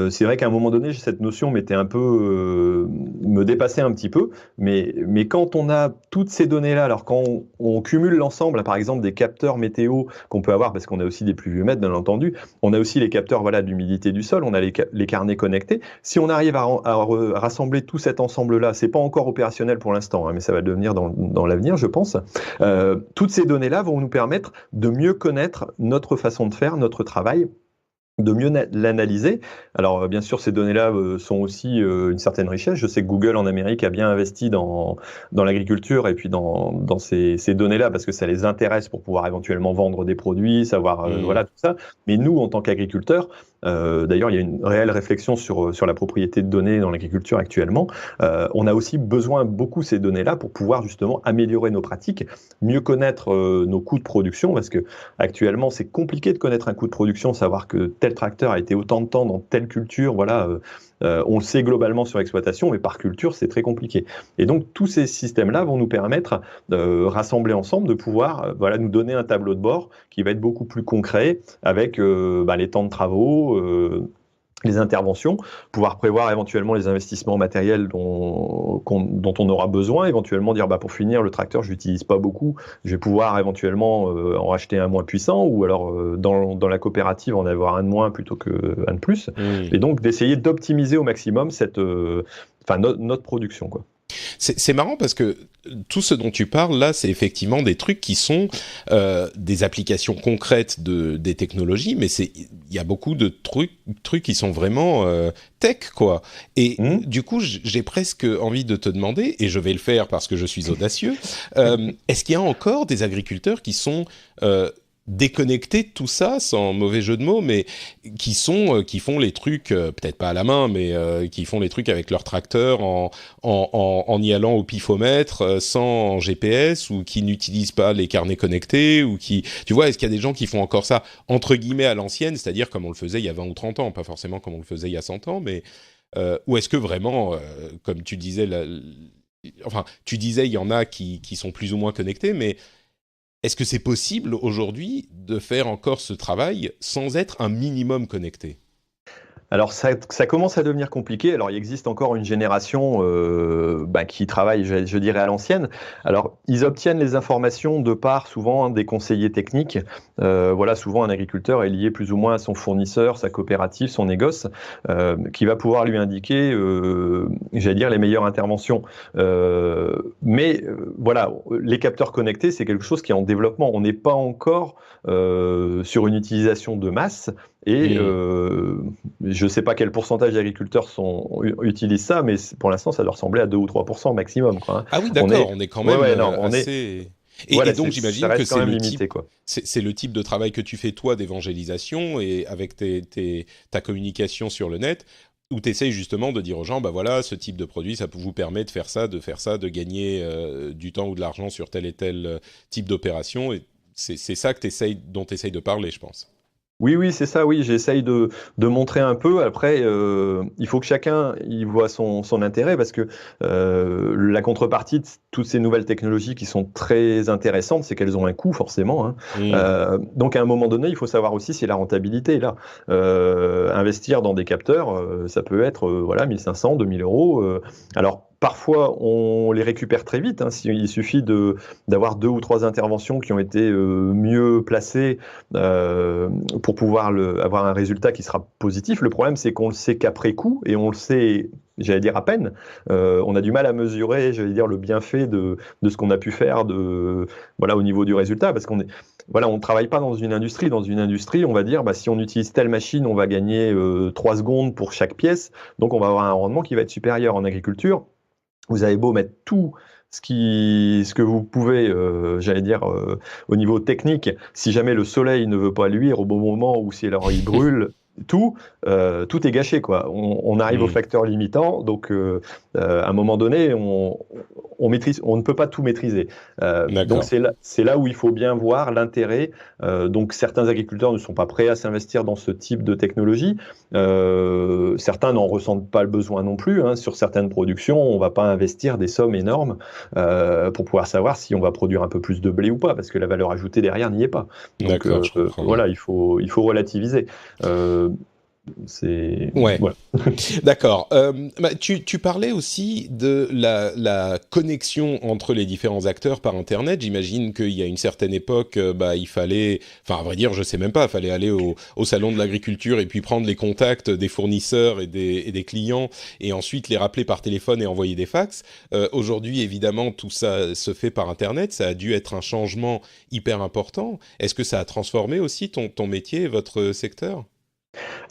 C'est vrai qu'à un moment donné, cette notion m'était un peu me dépassait un petit peu, mais quand on a toutes ces données-là, alors quand on cumule l'ensemble, par exemple des capteurs météo qu'on peut avoir, parce qu'on a aussi des pluviomètres bien entendu, on a aussi les capteurs voilà d'humidité du sol, on a les carnets connectés. Si on arrive à rassembler tout cet ensemble-là, c'est pas encore opérationnel pour l'instant, hein, mais ça va le devenir dans l'avenir, je pense. Toutes ces données-là vont nous permettre de mieux connaître notre façon de faire, notre travail, de mieux l'analyser. Alors, bien sûr, ces données-là sont aussi une certaine richesse. Je sais que Google en Amérique a bien investi dans l'agriculture et puis dans ces données-là parce que ça les intéresse pour pouvoir éventuellement vendre des produits, savoir Hmm. voilà tout ça. Mais nous, en tant qu'agriculteurs, d'ailleurs, il y a une réelle réflexion sur la propriété de données dans l'agriculture actuellement. On a aussi besoin beaucoup de ces données-là pour pouvoir justement améliorer nos pratiques, mieux connaître nos coûts de production parce que actuellement, c'est compliqué de connaître un coût de production, savoir que tel tracteur a été autant de temps dans telle culture. Voilà, on le sait globalement sur l'exploitation, mais par culture, c'est très compliqué. Et donc, tous ces systèmes-là vont nous permettre de rassembler ensemble, de pouvoir voilà, nous donner un tableau de bord qui va être beaucoup plus concret avec les temps de travaux. Les interventions, pouvoir prévoir éventuellement les investissements matériels dont on aura besoin, éventuellement dire pour finir le tracteur je l'utilise pas beaucoup, je vais pouvoir éventuellement en racheter un moins puissant ou alors dans la coopérative en avoir un de moins plutôt qu'un de plus, Hmm. et donc d'essayer d'optimiser au maximum notre production quoi. C'est marrant parce que tout ce dont tu parles là, c'est effectivement des trucs qui sont des applications concrètes des technologies, mais il y a beaucoup de trucs qui sont vraiment tech quoi. Et Hmm. du coup, j'ai presque envie de te demander, et je vais le faire parce que je suis audacieux, est-ce qu'il y a encore des agriculteurs qui sont déconnectés de tout ça, sans mauvais jeu de mots, mais qui font les trucs peut-être pas à la main, mais qui font les trucs avec leur tracteur en y allant au pifomètre sans GPS, ou qui n'utilisent pas les carnets connectés, ou qui, tu vois, est-ce qu'il y a des gens qui font encore ça entre guillemets à l'ancienne, c'est-à-dire comme on le faisait il y a 20 ou 30 ans, pas forcément comme on le faisait il y a 100 ans, mais ou est-ce que vraiment, comme tu disais, enfin, tu disais il y en a qui sont plus ou moins connectés, mais est-ce que c'est possible aujourd'hui de faire encore ce travail sans être un minimum connecté? Alors ça commence à devenir compliqué. Alors il existe encore une génération qui travaille, je dirais, à l'ancienne. Alors ils obtiennent les informations de par souvent des conseillers techniques. Voilà, souvent un agriculteur est lié plus ou moins à son fournisseur, sa coopérative, son négoce, qui va pouvoir lui indiquer, j'allais dire, les meilleures interventions. Voilà, les capteurs connectés, c'est quelque chose qui est en développement. On n'est pas encore sur une utilisation de masse. Et Hmm. je ne sais pas quel pourcentage d'agriculteurs utilisent ça, mais pour l'instant, ça doit ressembler à 2 ou 3% maximum, quoi, hein. Ah oui, On d'accord, est, on est quand ouais, même ouais, non, on est, assez... Et voilà, donc ça j'imagine que reste quand même limité, quoi. c'est le type de travail que tu fais toi d'évangélisation et avec ta communication sur le net, où tu essayes justement de dire aux gens, bah voilà, ce type de produit, ça vous permet de faire ça, de gagner du temps ou de l'argent sur tel et tel type d'opération. Et c'est ça dont tu essayes de parler, je pense. Oui, oui, c'est ça, oui, j'essaye de montrer un peu. Après, il faut que chacun y voit son intérêt parce que la contrepartie de toutes ces nouvelles technologies qui sont très intéressantes, c'est qu'elles ont un coût forcément, hein. Hmm. Donc à un moment donné, il faut savoir aussi si la rentabilité est là. Investir dans des capteurs, ça peut être voilà, 1500, 2000 euros. Alors, parfois, on les récupère très vite, hein. Il suffit d'avoir 2 ou 3 interventions qui ont été mieux placées pour pouvoir avoir un résultat qui sera positif. Le problème, c'est qu'on le sait qu'après coup, et on le sait, j'allais dire à peine, on a du mal à mesurer, j'allais dire, le bienfait de ce qu'on a pu faire voilà, au niveau du résultat, parce voilà, on ne travaille pas dans une industrie. Dans une industrie, on va dire, bah, si on utilise telle machine, on va gagner 3 secondes pour chaque pièce, donc on va avoir un rendement qui va être supérieur. En agriculture, vous avez beau mettre tout ce que vous pouvez, j'allais dire, au niveau technique, si jamais le soleil ne veut pas luire au bon moment ou si alors il brûle, tout, tout est gâché, quoi. On arrive au Hmm. facteur limitant, donc à un moment donné, on ne peut pas tout maîtriser. Donc D'accord. c'est là où il faut bien voir l'intérêt. Donc certains agriculteurs ne sont pas prêts à s'investir dans ce type de technologie. Certains n'en ressentent pas le besoin non plus, hein. Sur certaines productions, on ne va pas investir des sommes énormes pour pouvoir savoir si on va produire un peu plus de blé ou pas, parce que la valeur ajoutée derrière n'y est pas. Donc D'accord, je comprends. voilà, il faut relativiser. Euh, c'est Ouais. voilà. D'accord. Bah, tu parlais aussi de la connexion entre les différents acteurs par Internet. J'imagine qu'il y a une certaine époque, bah, il fallait, enfin, à vrai dire, je sais même pas, il fallait aller au salon de l'agriculture et puis prendre les contacts des fournisseurs et des clients et ensuite les rappeler par téléphone et envoyer des fax. Aujourd'hui, évidemment, tout ça se fait par Internet. Ça a dû être un changement hyper important. Est-ce que ça a transformé aussi ton métier et votre secteur?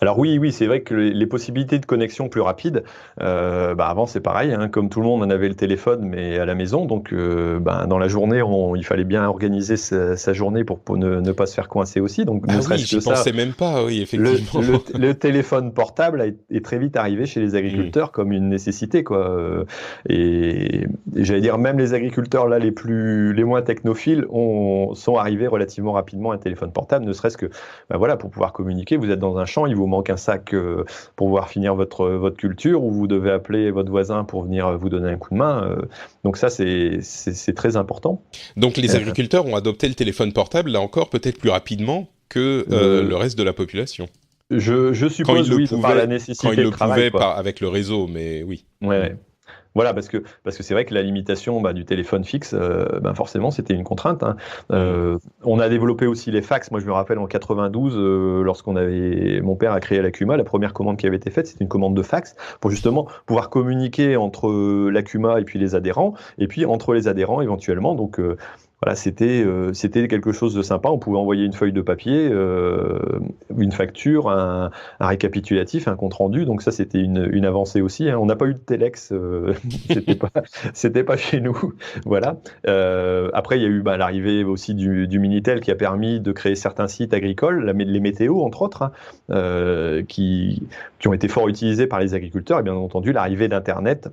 Alors oui, oui, c'est vrai que les possibilités de connexion plus rapides, bah avant c'est pareil, hein, comme tout le monde on avait le téléphone mais à la maison, donc bah, dans la journée il fallait bien organiser sa journée pour ne pas se faire coincer aussi, donc ne Ah oui, serait-ce j'y que ça, pensais même pas, oui, effectivement. le téléphone portable est très vite arrivé chez les Hmm. agriculteurs comme une nécessité, quoi. Et j'allais dire, même les agriculteurs là, les moins technophiles sont arrivés relativement rapidement à un téléphone portable, ne serait-ce que bah voilà, pour pouvoir communiquer. Vous êtes dans un champ, il vous manque un sac pour pouvoir finir votre culture, ou vous devez appeler votre voisin pour venir vous donner un coup de main. Donc ça, c'est très important. Donc les Euh, agriculteurs ont adopté le téléphone portable, là encore, peut-être plus rapidement que euh, le reste de la population. je Quand ils suppose, le oui, de par la pouvaient, quand ils nécessité de le travail, pouvaient quoi. avec le réseau, mais oui. Ouais, Hmm. ouais. Voilà, parce que c'est vrai que la limitation bah, du téléphone fixe, ben forcément, c'était une contrainte, hein. Hmm. On a développé aussi les fax. Moi, je me rappelle en 92, mon père a créé l'Acuma, la première commande qui avait été faite, c'était une commande de fax pour justement pouvoir communiquer entre l'Acuma et puis les adhérents, et puis entre les adhérents éventuellement. Donc voilà, c'était quelque chose de sympa. On pouvait envoyer une feuille de papier, une facture, un récapitulatif, un compte rendu. Donc ça, c'était une avancée aussi, hein. On n'a pas eu de Telex, c'était pas, c'était pas chez nous. Voilà. Après, il y a eu bah, l'arrivée aussi du Minitel qui a permis de créer certains sites agricoles, les météos entre autres, hein, qui ont été fort utilisés par les agriculteurs. Et bien entendu, l'arrivée d'Internet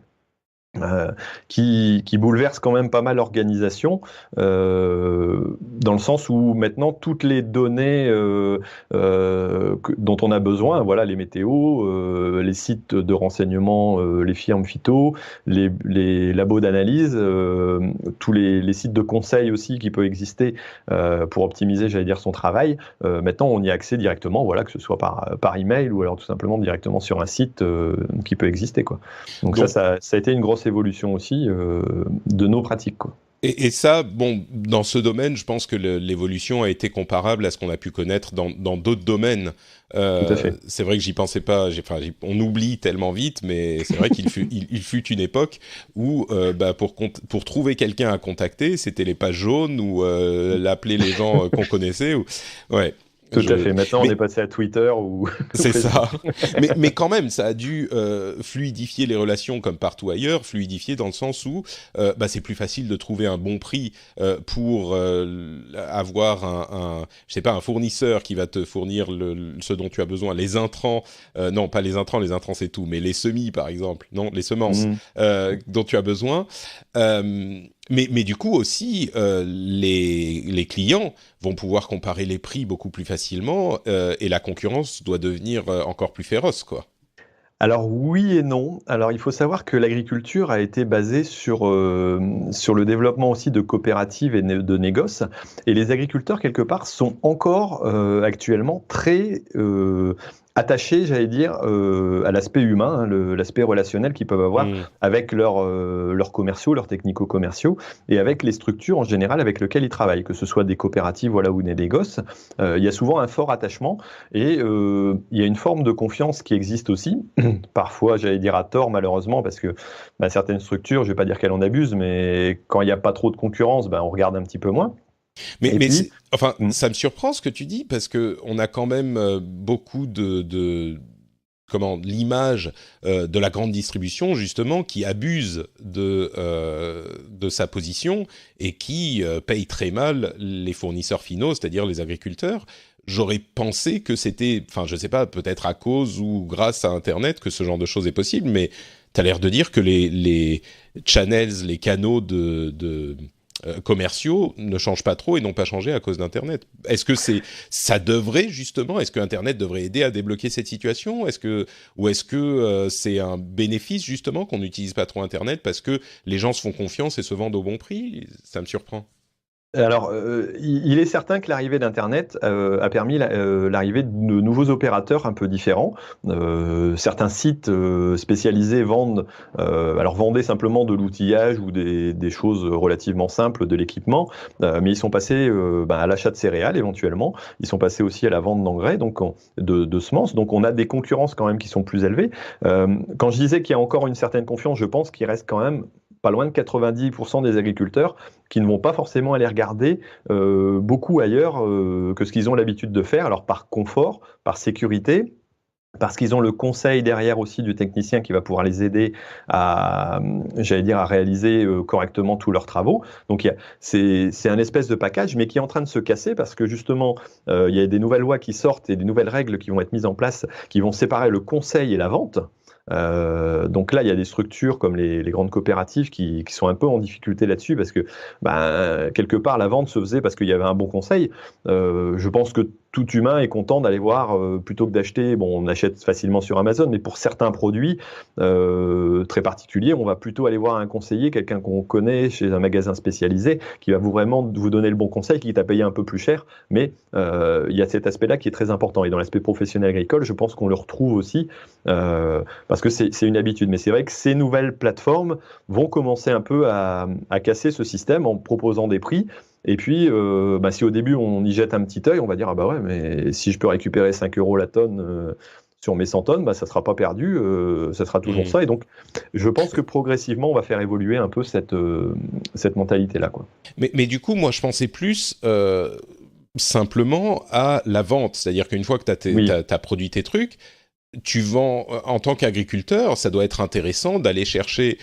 qui bouleverse quand même pas mal l'organisation, dans le sens où maintenant toutes les données dont on a besoin, voilà, les météos, les sites de renseignement, les firmes phyto, les labos d'analyse, tous les sites de conseil aussi qui peuvent exister pour optimiser, j'allais dire, son travail. Maintenant, on y a accès directement, voilà, que ce soit par email ou alors tout simplement directement sur un site qui peut exister, quoi. Donc Donc, ça a été une grosse évolution aussi de nos pratiques, quoi. et ça, bon, dans ce domaine, je pense que l'évolution a été comparable à ce qu'on a pu connaître dans d'autres domaines. Tout à fait. C'est vrai que j'y pensais pas. On oublie tellement vite, mais c'est vrai il fut une époque où, bah, pour trouver quelqu'un à contacter, c'était les pages jaunes ou l'appeler les gens qu'on connaissait. Ouais. Tout à fait. Maintenant, on Mais est passé à Twitter ou c'est Facebook. ça. Mais quand même, ça a dû fluidifier les relations comme partout ailleurs, fluidifier dans le sens où bah, c'est plus facile de trouver un bon prix pour avoir je sais pas, un fournisseur qui va te fournir ce dont tu as besoin, les intrants, non pas les intrants c'est tout, mais les semis par exemple, non, les semences Mhm. dont tu as besoin. Euh, Mais du coup aussi, les clients vont pouvoir comparer les prix beaucoup plus facilement et la concurrence doit devenir encore plus féroce, quoi. Alors oui et non. Alors il faut savoir que l'agriculture a été basée sur le développement aussi de coopératives et de négoces. Et les agriculteurs, quelque part, sont encore actuellement très attachés, j'allais dire, à l'aspect humain, hein, l'aspect relationnel qu'ils peuvent avoir Hmm. avec leurs commerciaux, leurs technico-commerciaux, et avec les structures en général avec lesquelles ils travaillent, que ce soit des coopératives voilà, ou des négoces. Il y a souvent un fort attachement et il y a une forme de confiance qui existe aussi. Parfois, j'allais dire à tort, malheureusement, parce que certaines structures, je ne vais pas dire qu'elles en abusent, mais quand il n'y a pas trop de concurrence, on regarde un petit peu moins. Et Mais puis, enfin, mm, ça me surprend ce que tu dis parce que on a quand même beaucoup comment l'image de la grande distribution justement qui abuse de sa position et qui paye très mal les fournisseurs finaux, c'est-à-dire les agriculteurs. J'aurais pensé que c'était, enfin je sais pas, peut-être à cause ou grâce à Internet que ce genre de choses est possible, mais tu as l'air de dire que les channels, les canaux de commerciaux ne changent pas trop et n'ont pas changé à cause d'Internet. Est-ce que ça devrait justement, est-ce que Internet devrait aider à débloquer cette situation? Ou est-ce que c'est un bénéfice justement qu'on n'utilise pas trop Internet parce que les gens se font confiance et se vendent au bon prix? Ça me surprend. alors, il est certain que l'arrivée d'Internet a permis l'arrivée de nouveaux opérateurs un peu différents. Certains sites spécialisés vendaient simplement de l'outillage ou des choses relativement simples, de l'équipement, mais ils sont passés à l'achat de céréales éventuellement. Ils sont passés aussi à la vente d'engrais, donc de semences. Donc, on a des concurrences quand même qui sont plus élevées. Quand je disais qu'il y a encore une certaine confiance, je pense qu'il reste quand même pas loin de 90% des agriculteurs qui ne vont pas forcément aller regarder beaucoup ailleurs que ce qu'ils ont l'habitude de faire. Alors par confort, par sécurité, parce qu'ils ont le conseil derrière aussi du technicien qui va pouvoir les aider j'allais dire, à réaliser correctement tous leurs travaux. Donc c'est un espèce de package, mais qui est en train de se casser parce que justement, il y a des nouvelles lois qui sortent et des nouvelles règles qui vont être mises en place qui vont séparer le conseil et la vente. Donc là, il y a des structures comme les grandes coopératives qui sont un peu en difficulté là-dessus parce que quelque part, la vente se faisait parce qu'il y avait un bon conseil. Je pense que tout humain est content d'aller voir plutôt que d'acheter. Bon, on achète facilement sur Amazon, mais pour certains produits très particuliers, on va plutôt aller voir un conseiller, quelqu'un qu'on connaît chez un magasin spécialisé, qui va vraiment vous donner le bon conseil, qui t'a payé un peu plus cher. Mais il y a cet aspect-là qui est très important. Et dans l'aspect professionnel agricole, je pense qu'on le retrouve aussi parce que c'est une habitude. Mais c'est vrai que ces nouvelles plateformes vont commencer un peu à casser ce système en proposant des prix. Et puis, si au début on y jette un petit œil, on va dire ah bah ouais, mais si je peux récupérer 5 euros la tonne sur mes 100 tonnes, ça sera pas perdu, ça sera toujours Hmm. ça. Et donc, je pense que progressivement, on va faire évoluer un peu cette mentalité-là, quoi. Mais du coup, moi, je pensais plus simplement à la vente. C'est-à-dire qu'une fois que tu Oui. as produit tes trucs, tu vends, en tant qu'agriculteur, ça doit être intéressant d'aller chercher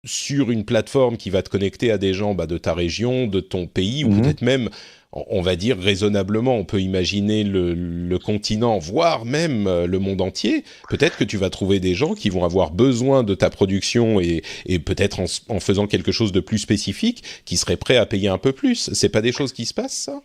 sur une plateforme qui va te connecter à des gens de ta région, de ton pays, ou Mhm. peut-être même, on va dire raisonnablement, on peut imaginer le continent, voire même le monde entier. Peut-être que tu vas trouver des gens qui vont avoir besoin de ta production et peut-être en faisant quelque chose de plus spécifique, qui seraient prêts à payer un peu plus. C'est pas des choses qui se passent, ça?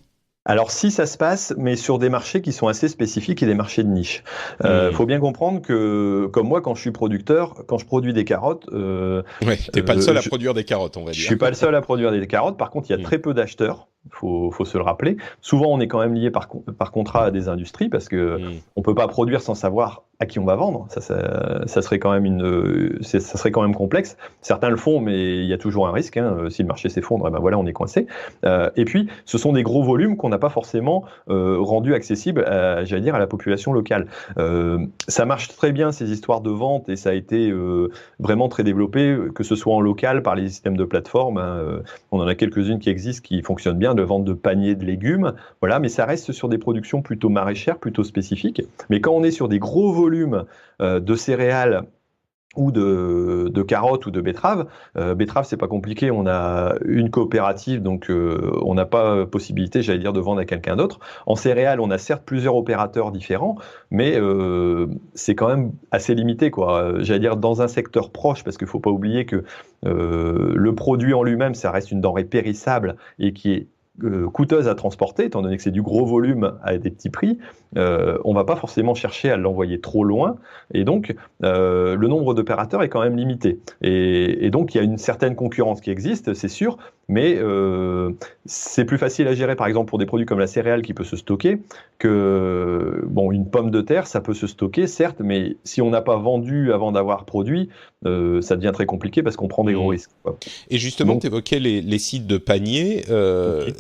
Alors si ça se passe, mais sur des marchés qui sont assez spécifiques et des marchés de niche. Hmm. Faut bien comprendre que, comme moi, quand je suis producteur, quand je produis des carottes, Ouais, t'es pas le seul à je, produire des carottes, on va je dire. suis pas le seul à produire des carottes. Par contre, il y a Hmm. très peu d'acheteurs. Faut se le rappeler. Souvent, on est quand même lié par contrat à des industries parce que Hmm. on peut pas produire sans savoir à qui on va vendre. Ça serait quand même ça serait quand même complexe. Certains le font, mais il y a toujours un risque. Hein. Si le marché s'effondre, voilà, on est coincé. Et puis, ce sont des gros volumes qu'on n'a pas forcément rendus accessibles, j'allais dire, à la population locale. Ça marche très bien ces histoires de vente et ça a été vraiment très développé, que ce soit en local par les systèmes de plateforme. Hein, on en a quelques-unes qui existent, qui fonctionnent bien, de vente de paniers de légumes, voilà, mais ça reste sur des productions plutôt maraîchères, plutôt spécifiques. Mais quand on est sur des gros volumes de céréales ou de carottes ou de betteraves. Betteraves, c'est pas compliqué, on a une coopérative, donc on n'a pas possibilité, j'allais dire, de vendre à quelqu'un d'autre. En céréales, on a certes plusieurs opérateurs différents, mais c'est quand même assez limité, quoi. J'allais dire dans un secteur proche, parce qu'il faut pas oublier que le produit en lui-même, ça reste une denrée périssable et qui est coûteuse à transporter, étant donné que c'est du gros volume à des petits prix, on va pas forcément chercher à l'envoyer trop loin, et donc le nombre d'opérateurs est quand même limité. Et donc il y a une certaine concurrence qui existe, c'est sûr, mais c'est plus facile à gérer, par exemple pour des produits comme la céréale qui peut se stocker, que bon, une pomme de terre, ça peut se stocker, certes, mais si on n'a pas vendu avant d'avoir produit, ça devient très compliqué parce qu'on prend des gros risques, quoi. Et justement, tu évoquais les sites de panier. Okay.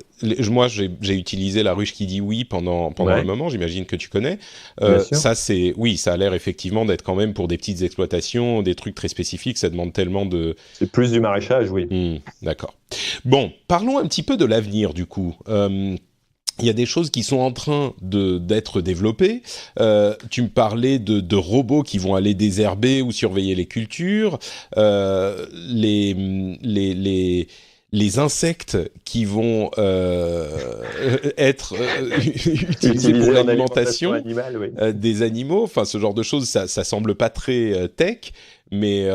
Moi, j'ai utilisé la ruche qui dit oui pendant un moment. J'imagine que tu connais. Ça, ça a l'air effectivement d'être quand même pour des petites exploitations, des trucs très spécifiques. Ça demande tellement de. C'est plus du maraîchage, oui. D'accord. Bon, parlons un petit peu de l'avenir du coup. Il y a des choses qui sont en train d'être développées. Tu me parlais de robots qui vont aller désherber ou surveiller les cultures. Les insectes qui vont être utilisés pour l'alimentation animale, oui. des animaux. Enfin, ce genre de choses, ça semble pas très tech. Mais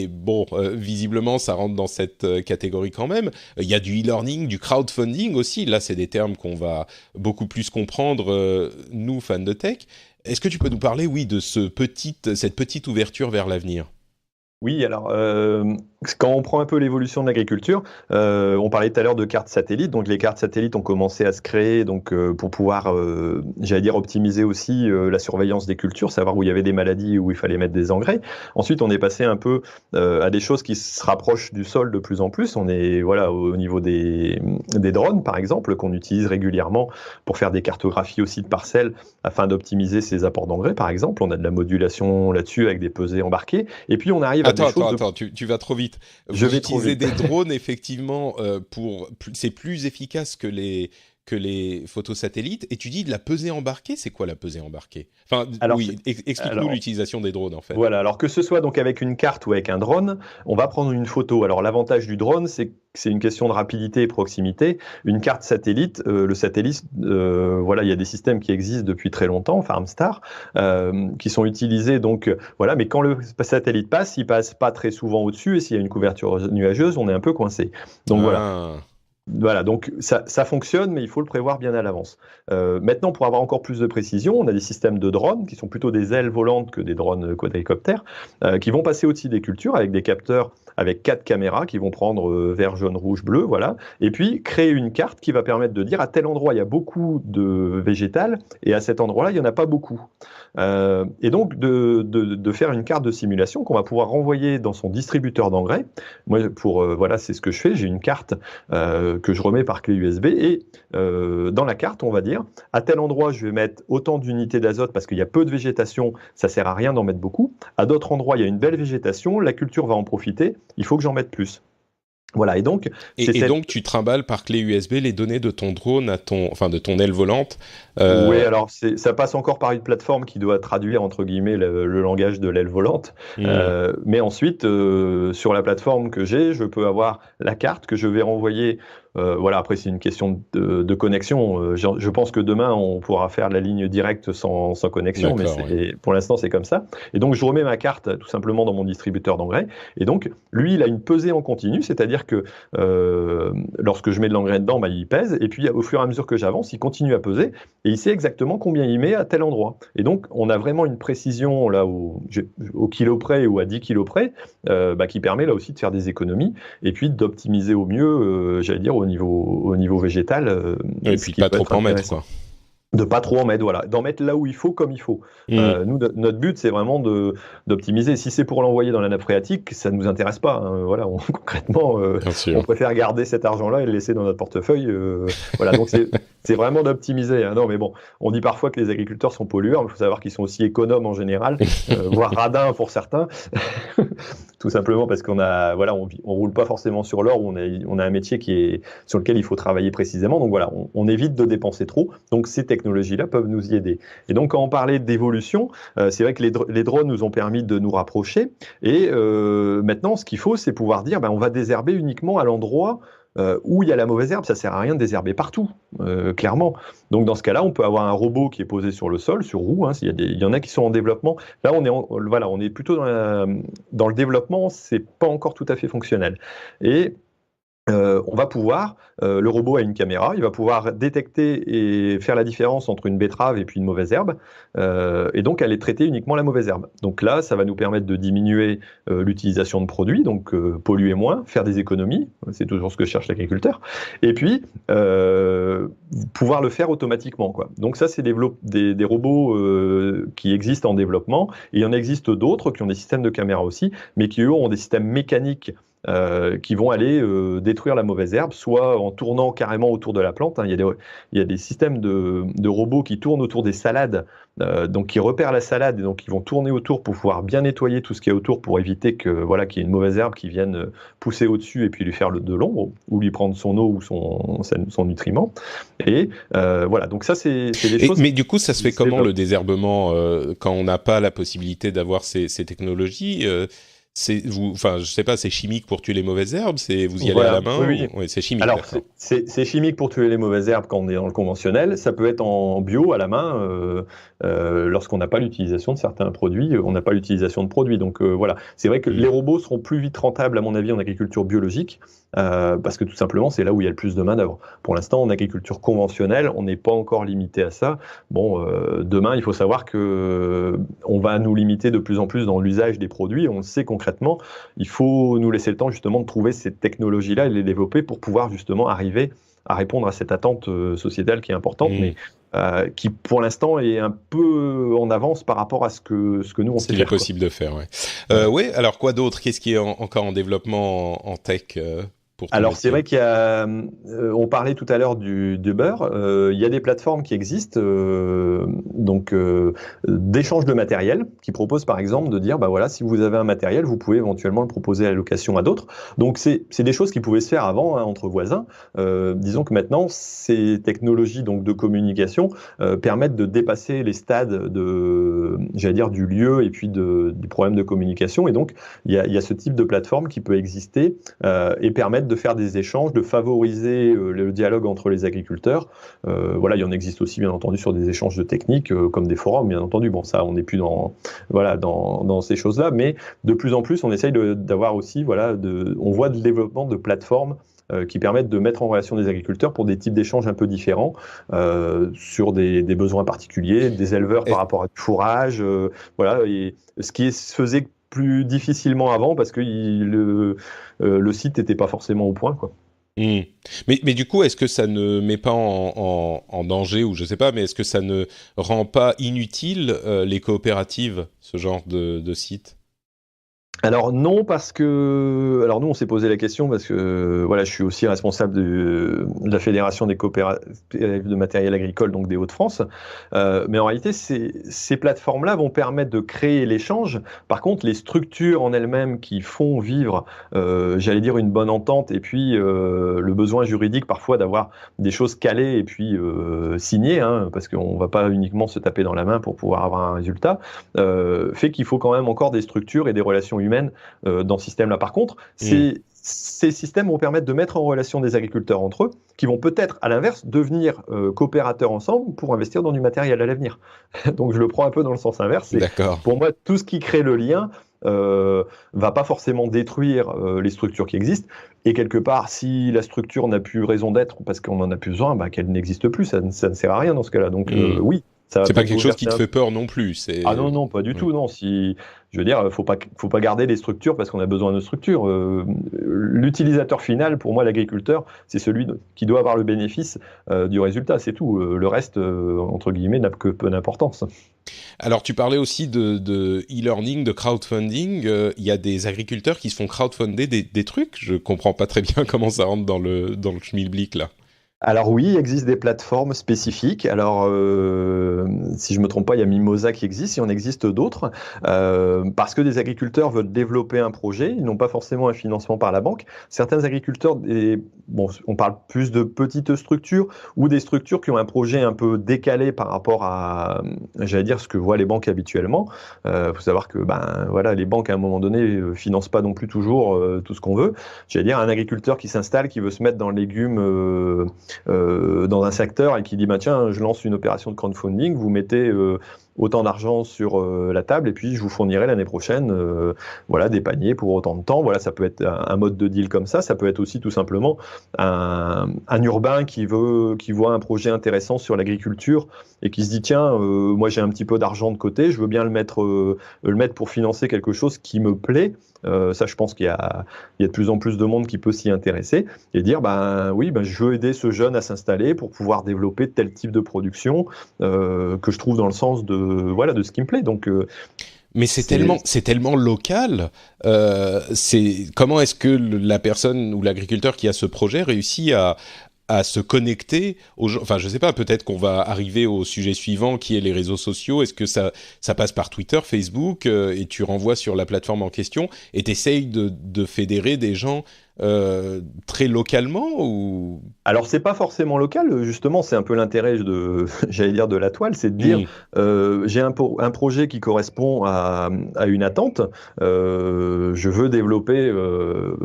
bon, visiblement, ça rentre dans cette catégorie quand même. Il y a du e-learning, du crowdfunding aussi. Là, c'est des termes qu'on va beaucoup plus comprendre, nous, fans de tech. Est-ce que tu peux nous parler, oui, de cette petite ouverture vers l'avenir ? Oui, alors quand on prend un peu l'évolution de l'agriculture, on parlait tout à l'heure de cartes satellites. Donc les cartes satellites ont commencé à se créer donc pour pouvoir, j'allais dire, optimiser aussi la surveillance des cultures, savoir où il y avait des maladies, où il fallait mettre des engrais. Ensuite, on est passé un peu à des choses qui se rapprochent du sol de plus en plus. On est voilà au niveau des drones, par exemple, qu'on utilise régulièrement pour faire des cartographies aussi de parcelles afin d'optimiser ses apports d'engrais, par exemple. On a de la modulation là-dessus avec des pesées embarquées. Et puis on arrive à des choses. Attends, tu vas trop vite. Je vais trop vite. Des drones, effectivement, c'est plus efficace que les photos satellites. Et tu dis de la pesée embarquée, c'est quoi la pesée embarquée ? Enfin, explique-nous l'utilisation des drones, en fait. Voilà, alors que ce soit donc avec une carte ou avec un drone, on va prendre une photo. Alors l'avantage du drone, c'est que c'est une question de rapidité et proximité. Une carte satellite, le satellite, voilà, il y a des systèmes qui existent depuis très longtemps, Farmstar, qui sont utilisés donc, voilà, mais quand le satellite passe, il passe pas très souvent au-dessus, et s'il y a une couverture nuageuse, on est un peu coincé. Donc Voilà, donc ça fonctionne, mais il faut le prévoir bien à l'avance. Maintenant, pour avoir encore plus de précision, on a des systèmes de drones qui sont plutôt des ailes volantes que des drones quadricoptères, qui vont passer au-dessus des cultures avec des capteurs avec 4 caméras qui vont prendre vert, jaune, rouge, bleu, voilà, et puis créer une carte qui va permettre de dire à tel endroit il y a beaucoup de végétal et à cet endroit-là il n'y en a pas beaucoup. Et donc de faire une carte de simulation qu'on va pouvoir renvoyer dans son distributeur d'engrais. Moi, voilà, c'est ce que je fais. J'ai une carte que je remets par clé USB et dans la carte, on va dire à tel endroit, je vais mettre autant d'unités d'azote parce qu'il y a peu de végétation, ça sert à rien d'en mettre beaucoup. À d'autres endroits, il y a une belle végétation, la culture va en profiter, il faut que j'en mette plus. Voilà, et donc tu trimbales par clé USB les données de ton drone de ton aile volante. Oui, alors ça passe encore par une plateforme qui doit traduire entre guillemets le langage de l'aile volante. Mais ensuite, sur la plateforme que j'ai, je peux avoir la carte que je vais renvoyer. Voilà, après c'est une question de connexion. Je pense que demain on pourra faire la ligne directe sans connexion, mais pour l'instant c'est comme ça. Et donc je remets ma carte tout simplement dans mon distributeur d'engrais. Et donc lui, il a une pesée en continu, c'est-à-dire que lorsque je mets de l'engrais dedans, il pèse. Et puis au fur et à mesure que j'avance, il continue à peser. Et il sait exactement combien il met à tel endroit. Et donc, on a vraiment une précision là au kilo près ou à 10 kilos près, qui permet là aussi de faire des économies et puis d'optimiser au mieux, j'allais dire, au niveau végétal. Et puis pas trop en mettre, quoi. De pas trop en mettre, voilà, d'en mettre là où il faut, comme il faut. Nous, notre but, c'est vraiment d'optimiser. Si c'est pour l'envoyer dans la nappe phréatique, ça ne nous intéresse pas. Voilà, concrètement, on préfère garder cet argent-là et le laisser dans notre portefeuille. Voilà, donc c'est vraiment d'optimiser. Hein. Non, mais bon, on dit parfois que les agriculteurs sont pollueurs, mais il faut savoir qu'ils sont aussi économes en général, voire radins pour certains. tout simplement parce on roule pas forcément sur l'or, où on a un métier sur lequel il faut travailler précisément. Donc voilà, on évite de dépenser trop. Donc ces technologies-là peuvent nous y aider. Et donc quand on parlait d'évolution, c'est vrai que les drones nous ont permis de nous rapprocher. Et maintenant, ce qu'il faut, c'est pouvoir dire, on va désherber uniquement à l'endroit où il y a la mauvaise herbe. Ça sert à rien de désherber partout, clairement. Donc dans ce cas-là, on peut avoir un robot qui est posé sur le sol, sur roue. Il y en a qui sont en développement. Là, on est plutôt dans le développement. C'est pas encore tout à fait fonctionnel. Et on va pouvoir, le robot a une caméra, il va pouvoir détecter et faire la différence entre une betterave et puis une mauvaise herbe, et donc aller traiter uniquement la mauvaise herbe. Donc là, ça va nous permettre de diminuer l'utilisation de produits, donc polluer moins, faire des économies, c'est toujours ce que cherche l'agriculteur, et puis pouvoir le faire automatiquement, quoi. Donc ça, c'est des robots qui existent en développement, et il y en existe d'autres qui ont des systèmes de caméra aussi, mais qui eux ont des systèmes mécaniques qui vont aller détruire la mauvaise herbe, soit en tournant carrément autour de la plante. Il y a des systèmes de robots qui tournent autour des salades, donc qui repèrent la salade, et donc ils vont tourner autour pour pouvoir bien nettoyer tout ce qui est autour, pour éviter qu'il y ait une mauvaise herbe qui vienne pousser au-dessus et puis lui faire de l'ombre, ou lui prendre son eau ou son nutriment. Et donc ça, c'est des choses... Mais du coup, ça se fait comment, le désherbement, quand on n'a pas la possibilité d'avoir ces technologies je sais pas, c'est chimique pour tuer les mauvaises herbes, vous y allez à la main? Oui. Oui, c'est chimique. Alors, c'est chimique pour tuer les mauvaises herbes quand on est dans le conventionnel. Ça peut être en bio à la main, lorsqu'on n'a pas l'utilisation de certains produits, on n'a pas l'utilisation de produits. Donc c'est vrai que les robots seront plus vite rentables, à mon avis, en agriculture biologique, parce que tout simplement, c'est là où il y a le plus de main-d'œuvre. Pour l'instant, en agriculture conventionnelle, on n'est pas encore limité à ça. Bon, demain, il faut savoir que on va nous limiter de plus en plus dans l'usage des produits. On le sait concrètement. Il faut nous laisser le temps justement de trouver ces technologies-là et de les développer pour pouvoir justement arriver à répondre à cette attente sociétale qui est importante, mais qui pour l'instant est un peu en avance par rapport à ce que nous on sait faire. Ce qu'il est possible de faire, oui. Alors quoi d'autre? Qu'est-ce qui est encore en développement en tech Alors c'est vrai qu'il y a, on parlait tout à l'heure du beurre, il y a des plateformes qui existent, d'échange de matériel, qui proposent par exemple de dire, si vous avez un matériel, vous pouvez éventuellement le proposer à la location à d'autres. Donc c'est des choses qui pouvaient se faire avant, entre voisins. Disons que maintenant, ces technologies donc de communication permettent de dépasser les stades du lieu et puis du problème de communication. Et donc il y a ce type de plateforme qui peut exister et permettre de faire des échanges, de favoriser le dialogue entre les agriculteurs. Il y en existe aussi, bien entendu, sur des échanges de techniques, comme des forums, bien entendu. Bon, ça, on n'est plus dans ces choses-là, mais de plus en plus, on essaye d'avoir aussi, on voit le développement de plateformes qui permettent de mettre en relation des agriculteurs pour des types d'échanges un peu différents, sur des besoins particuliers, des éleveurs par rapport à du fourrage, et ce qui se faisait plus difficilement avant parce que le site n'était pas forcément au point, quoi. Mais du coup, est-ce que ça ne met pas en danger, ou je sais pas, mais est-ce que ça ne rend pas inutile les coopératives, ce genre de site? Alors non, parce que nous on s'est posé la question parce que je suis aussi responsable de la fédération des coopératives de matériel agricole, donc des Hauts-de-France, mais en réalité ces plateformes-là vont permettre de créer l'échange. Par contre, les structures en elles-mêmes qui font vivre une bonne entente, et puis le besoin juridique parfois d'avoir des choses calées et puis signées, parce qu'on va pas uniquement se taper dans la main pour pouvoir avoir un résultat, fait qu'il faut quand même encore des structures et des relations humaines dans ce système-là. Par contre, ces systèmes vont permettre de mettre en relation des agriculteurs entre eux, qui vont peut-être, à l'inverse, devenir coopérateurs ensemble pour investir dans du matériel à l'avenir. Donc je le prends un peu dans le sens inverse. Pour moi, tout ce qui crée le lien va pas forcément détruire les structures qui existent. Et quelque part, si la structure n'a plus raison d'être parce qu'on en a plus besoin, qu'elle n'existe plus, ça ne sert à rien dans ce cas-là. Donc oui. C'est pas quelque chose qui te fait peur non plus. Ah non, pas du tout. Non, je veux dire, faut pas garder les structures parce qu'on a besoin de structures. L'utilisateur final, pour moi, l'agriculteur, c'est celui qui doit avoir le bénéfice du résultat. C'est tout. Le reste, entre guillemets, n'a que peu d'importance. Alors, tu parlais aussi de e-learning, de crowdfunding. Il y a des agriculteurs qui se font crowdfunder des trucs. Je comprends pas très bien comment ça rentre dans le schmilblick là. Alors oui, il existe des plateformes spécifiques. Alors, si je me trompe pas, il y a Mimosa qui existe, il en existe d'autres, parce que des agriculteurs veulent développer un projet, ils n'ont pas forcément un financement par la banque. Certains agriculteurs, bon, on parle plus de petites structures ou des structures qui ont un projet un peu décalé par rapport à, j'allais dire, ce que voient les banques habituellement. Faut savoir que, ben, voilà, les banques à un moment donné financent pas non plus toujours tout ce qu'on veut. J'allais dire, un agriculteur qui s'installe, qui veut se mettre dans le légume dans un secteur et qui dit bah, tiens, je lance une opération de crowdfunding, vous mettez autant d'argent sur la table et puis je vous fournirai l'année prochaine voilà, des paniers pour autant de temps. Voilà, ça peut être un mode de deal comme ça peut être aussi tout simplement un urbain qui voit un projet intéressant sur l'agriculture et qui se dit tiens, moi j'ai un petit peu d'argent de côté, je veux bien le mettre pour financer quelque chose qui me plaît. Ça, je pense qu'il y a de plus en plus de monde qui peut s'y intéresser et dire ben oui, ben, je veux aider ce jeune à s'installer pour pouvoir développer tel type de production que je trouve dans le sens de voilà de ce qui me plaît. Donc mais c'est tellement local. Comment est-ce que la personne ou l'agriculteur qui a ce projet réussit à se connecter aux gens. Enfin, je sais pas, peut-être qu'on va arriver au sujet suivant qui est les réseaux sociaux. Est-ce que ça passe par Twitter, Facebook et tu renvoies sur la plateforme en question et t'essayes de fédérer des gens très localement ou... Alors c'est pas forcément local, justement, c'est un peu l'intérêt de, j'allais dire de la toile, c'est de dire j'ai un projet qui correspond à une attente, je veux développer,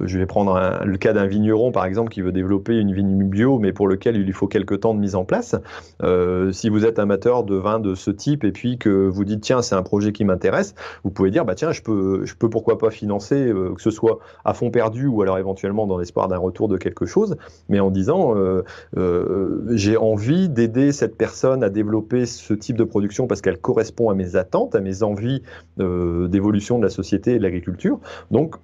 je vais prendre le cas d'un vigneron par exemple qui veut développer une vigne bio, mais pour lequel il lui faut quelques temps de mise en place. Si vous êtes amateur de vin de ce type et puis que vous dites tiens c'est un projet qui m'intéresse, vous pouvez dire bah tiens je peux pourquoi pas financer que ce soit à fond perdu ou alors éventuellement dans l'espoir d'un retour de quelque chose, mais en disant j'ai envie d'aider cette personne à développer ce type de production parce qu'elle correspond à mes attentes, à mes envies d'évolution de la société et de l'agriculture. Donc,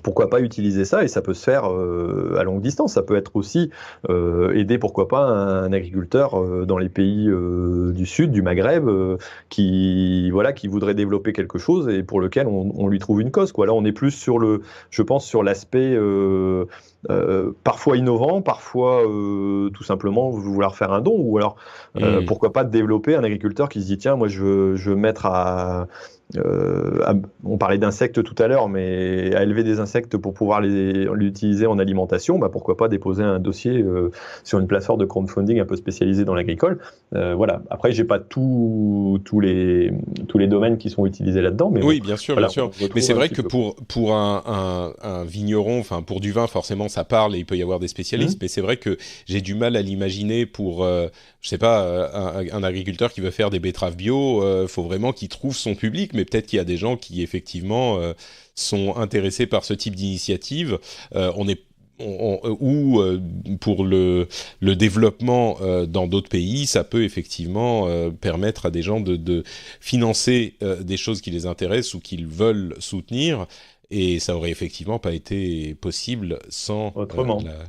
pourquoi pas utiliser ça et ça peut se faire à longue distance. Ça peut être aussi aider, pourquoi pas, un agriculteur dans les pays du Sud, du Maghreb, qui voudrait développer quelque chose et pour lequel on lui trouve une cause, quoi. Là, on est plus sur je pense, sur l'aspect parfois innovant, parfois tout simplement vouloir faire un don, ou alors pourquoi pas développer un agriculteur qui se dit tiens, moi je veux mettre on parlait d'insectes tout à l'heure, mais à élever des insectes pour pouvoir l'utiliser en alimentation, bah pourquoi pas déposer un dossier sur une plateforme de crowdfunding un peu spécialisée dans l'agricole. Voilà. Après, j'ai pas tous les domaines qui sont utilisés là-dedans, mais oui, bon, bien sûr, voilà, bien sûr. Mais c'est vrai que pour un vigneron, enfin pour du vin, forcément, ça parle et il peut y avoir des spécialistes. Mais c'est vrai que j'ai du mal à l'imaginer pour, je sais pas, un agriculteur qui veut faire des betteraves bio. Faut vraiment qu'il trouve son public. Mais peut-être qu'il y a des gens qui effectivement sont intéressés par ce type d'initiative. Pour le développement dans d'autres pays, ça peut effectivement permettre à des gens de financer des choses qui les intéressent ou qu'ils veulent soutenir. Et ça aurait effectivement pas été possible sans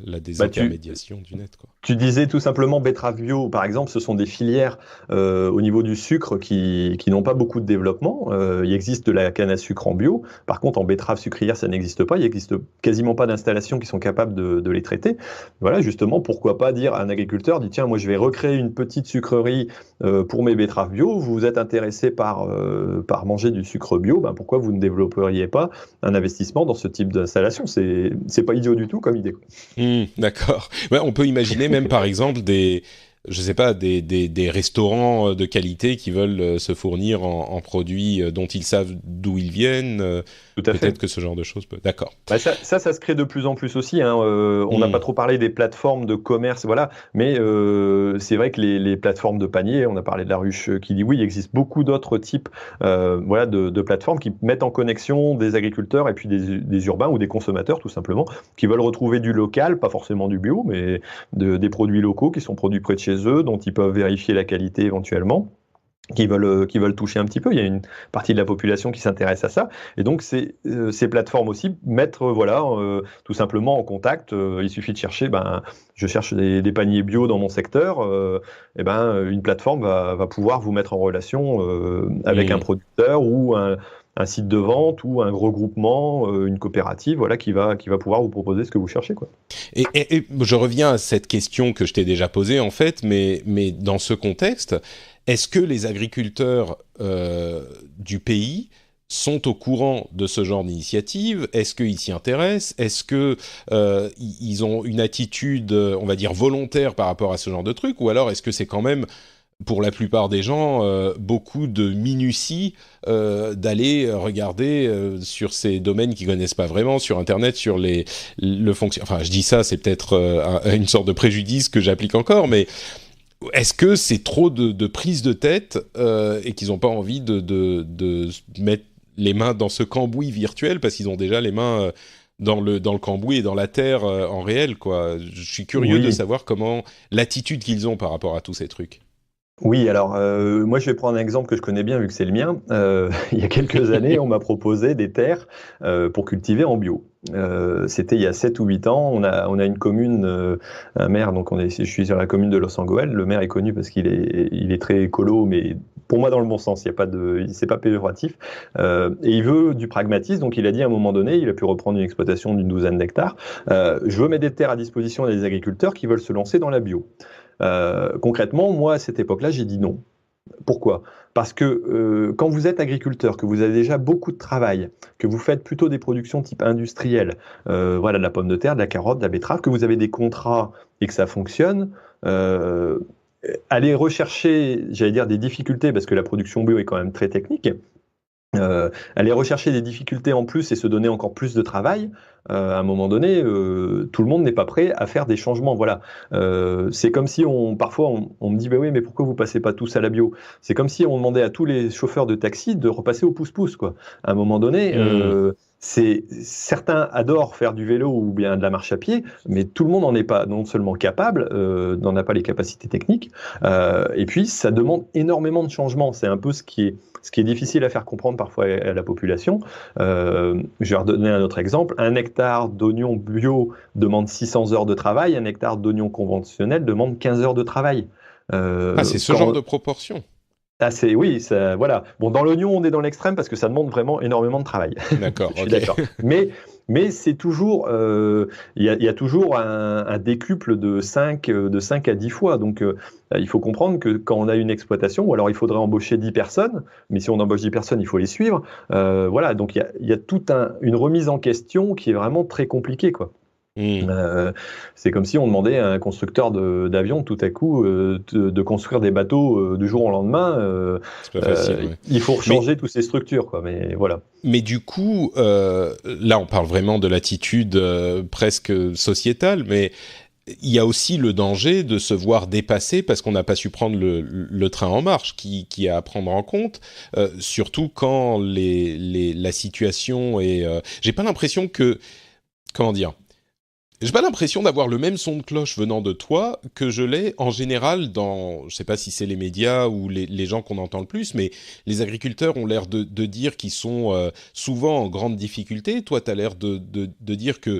la désintermédiation du net, quoi. Tu disais tout simplement betterave bio, par exemple, ce sont des filières au niveau du sucre qui n'ont pas beaucoup de développement. Il existe de la canne à sucre en bio. Par contre, en betterave sucrière, ça n'existe pas. Il n'existe quasiment pas d'installations qui sont capables de les traiter. Voilà, justement, pourquoi pas dire à un agriculteur, dit tiens, moi je vais recréer une petite sucrerie pour mes betteraves bio. Vous êtes intéressé par manger du sucre bio, ben pourquoi vous ne développeriez pas un investissement dans ce type d'installation? C'est pas idiot du tout comme idée. D'accord. Ouais, on peut imaginer même par exemple des restaurants de qualité qui veulent se fournir en produits dont ils savent d'où ils viennent. Tout à fait. Peut-être que ce genre de choses peut. D'accord. Bah ça se crée de plus en plus aussi, hein. On n'a pas trop parlé des plateformes de commerce, voilà. Mais c'est vrai que les plateformes de panier, on a parlé de la ruche qui dit oui, il existe beaucoup d'autres types, voilà, de plateformes qui mettent en connexion des agriculteurs et puis des urbains ou des consommateurs tout simplement, qui veulent retrouver du local, pas forcément du bio, mais des produits locaux qui sont produits près de chez eux, dont ils peuvent vérifier la qualité éventuellement. Qui veulent toucher un petit peu. Il y a une partie de la population qui s'intéresse à ça. Et donc, ces plateformes aussi mettent, tout simplement en contact. Il suffit de chercher, je cherche des paniers bio dans mon secteur. Une plateforme va pouvoir vous mettre en relation avec un producteur ou un site de vente ou un regroupement, une coopérative, voilà, qui va pouvoir vous proposer ce que vous cherchez, quoi. Et je reviens à cette question que je t'ai déjà posée en fait, mais dans ce contexte, est-ce que les agriculteurs du pays sont au courant de ce genre d'initiative? Est-ce qu'ils s'y intéressent? Est-ce que ils ont une attitude, on va dire, volontaire par rapport à ce genre de truc? Ou alors est-ce que c'est quand même, pour la plupart des gens, beaucoup de minutie d'aller regarder sur ces domaines qu'ils connaissent pas vraiment, sur Internet, sur le fonctionnement. Enfin, je dis ça, c'est peut-être une sorte de préjudice que j'applique encore, mais est-ce que c'est trop de prise de tête et qu'ils n'ont pas envie de mettre les mains dans ce cambouis virtuel parce qu'ils ont déjà les mains dans le cambouis et dans la terre en réel, quoi. Je suis curieux de Oui. savoir comment l'attitude qu'ils ont par rapport à tous ces trucs. Oui, alors moi je vais prendre un exemple que je connais bien vu que c'est le mien. Il y a quelques années, on m'a proposé des terres pour cultiver en bio. C'était il y a 7 ou 8 ans. On a une commune, un maire, donc je suis sur la commune de Los Angeles. Le maire est connu parce qu'il est très écolo, mais pour moi dans le bon sens. Il y a pas c'est pas péjoratif. Et il veut du pragmatisme, donc il a dit à un moment donné, il a pu reprendre une exploitation d'une douzaine d'hectares. Je veux mettre des terres à disposition des agriculteurs qui veulent se lancer dans la bio. Concrètement, moi, à cette époque-là, j'ai dit non. Pourquoi? Parce que quand vous êtes agriculteur, que vous avez déjà beaucoup de travail, que vous faites plutôt des productions type industrielle, voilà, de la pomme de terre, de la carotte, de la betterave, que vous avez des contrats et que ça fonctionne, aller rechercher, j'allais dire, des difficultés, parce que la production bio est quand même très technique, aller rechercher des difficultés en plus et se donner encore plus de travail, à un moment donné, tout le monde n'est pas prêt à faire des changements. Voilà. C'est comme si parfois on me dit, bah oui, mais pourquoi vous passez pas tous à la bio? C'est comme si on demandait à tous les chauffeurs de taxi de repasser au pouce-pouce, quoi. À un moment donné, certains adorent faire du vélo ou bien de la marche à pied, mais tout le monde n'en est pas non seulement capable, n'en a pas les capacités techniques, et puis ça demande énormément de changements. C'est un peu ce qui est difficile à faire comprendre parfois à la population. Je vais redonner un autre exemple. Un hectare d'oignons bio demande 600 heures de travail, un hectare d'oignons conventionnels demande 15 heures de travail. C'est ce genre de proportion. Ah, oui, ça, voilà. Bon, dans l'oignon, on est dans l'extrême parce que ça demande vraiment énormément de travail. D'accord, Je suis ok. d'accord. Mais c'est toujours, il y a toujours un décuple de 5 à 10 fois. Donc, il faut comprendre que quand on a une exploitation, ou alors il faudrait embaucher 10 personnes, mais si on embauche 10 personnes, il faut les suivre. Voilà, donc il y a toute une remise en question qui est vraiment très compliquée, quoi. C'est comme si on demandait à un constructeur d'avions tout à coup de construire des bateaux du jour au lendemain. C'est pas facile, ouais. Il faut changer toutes ces structures, quoi. Mais voilà. Mais du coup, là, on parle vraiment de l'attitude presque sociétale, mais il y a aussi le danger de se voir dépasser parce qu'on n'a pas su prendre le train en marche, qui est à prendre en compte, surtout quand la situation est... j'ai pas l'impression que... Comment dire ? J'ai pas l'impression d'avoir le même son de cloche venant de toi que je l'ai en général dans, je sais pas si c'est les médias ou les gens qu'on entend le plus, mais les agriculteurs ont l'air de dire qu'ils sont souvent en grande difficulté. Toi, tu as l'air de dire que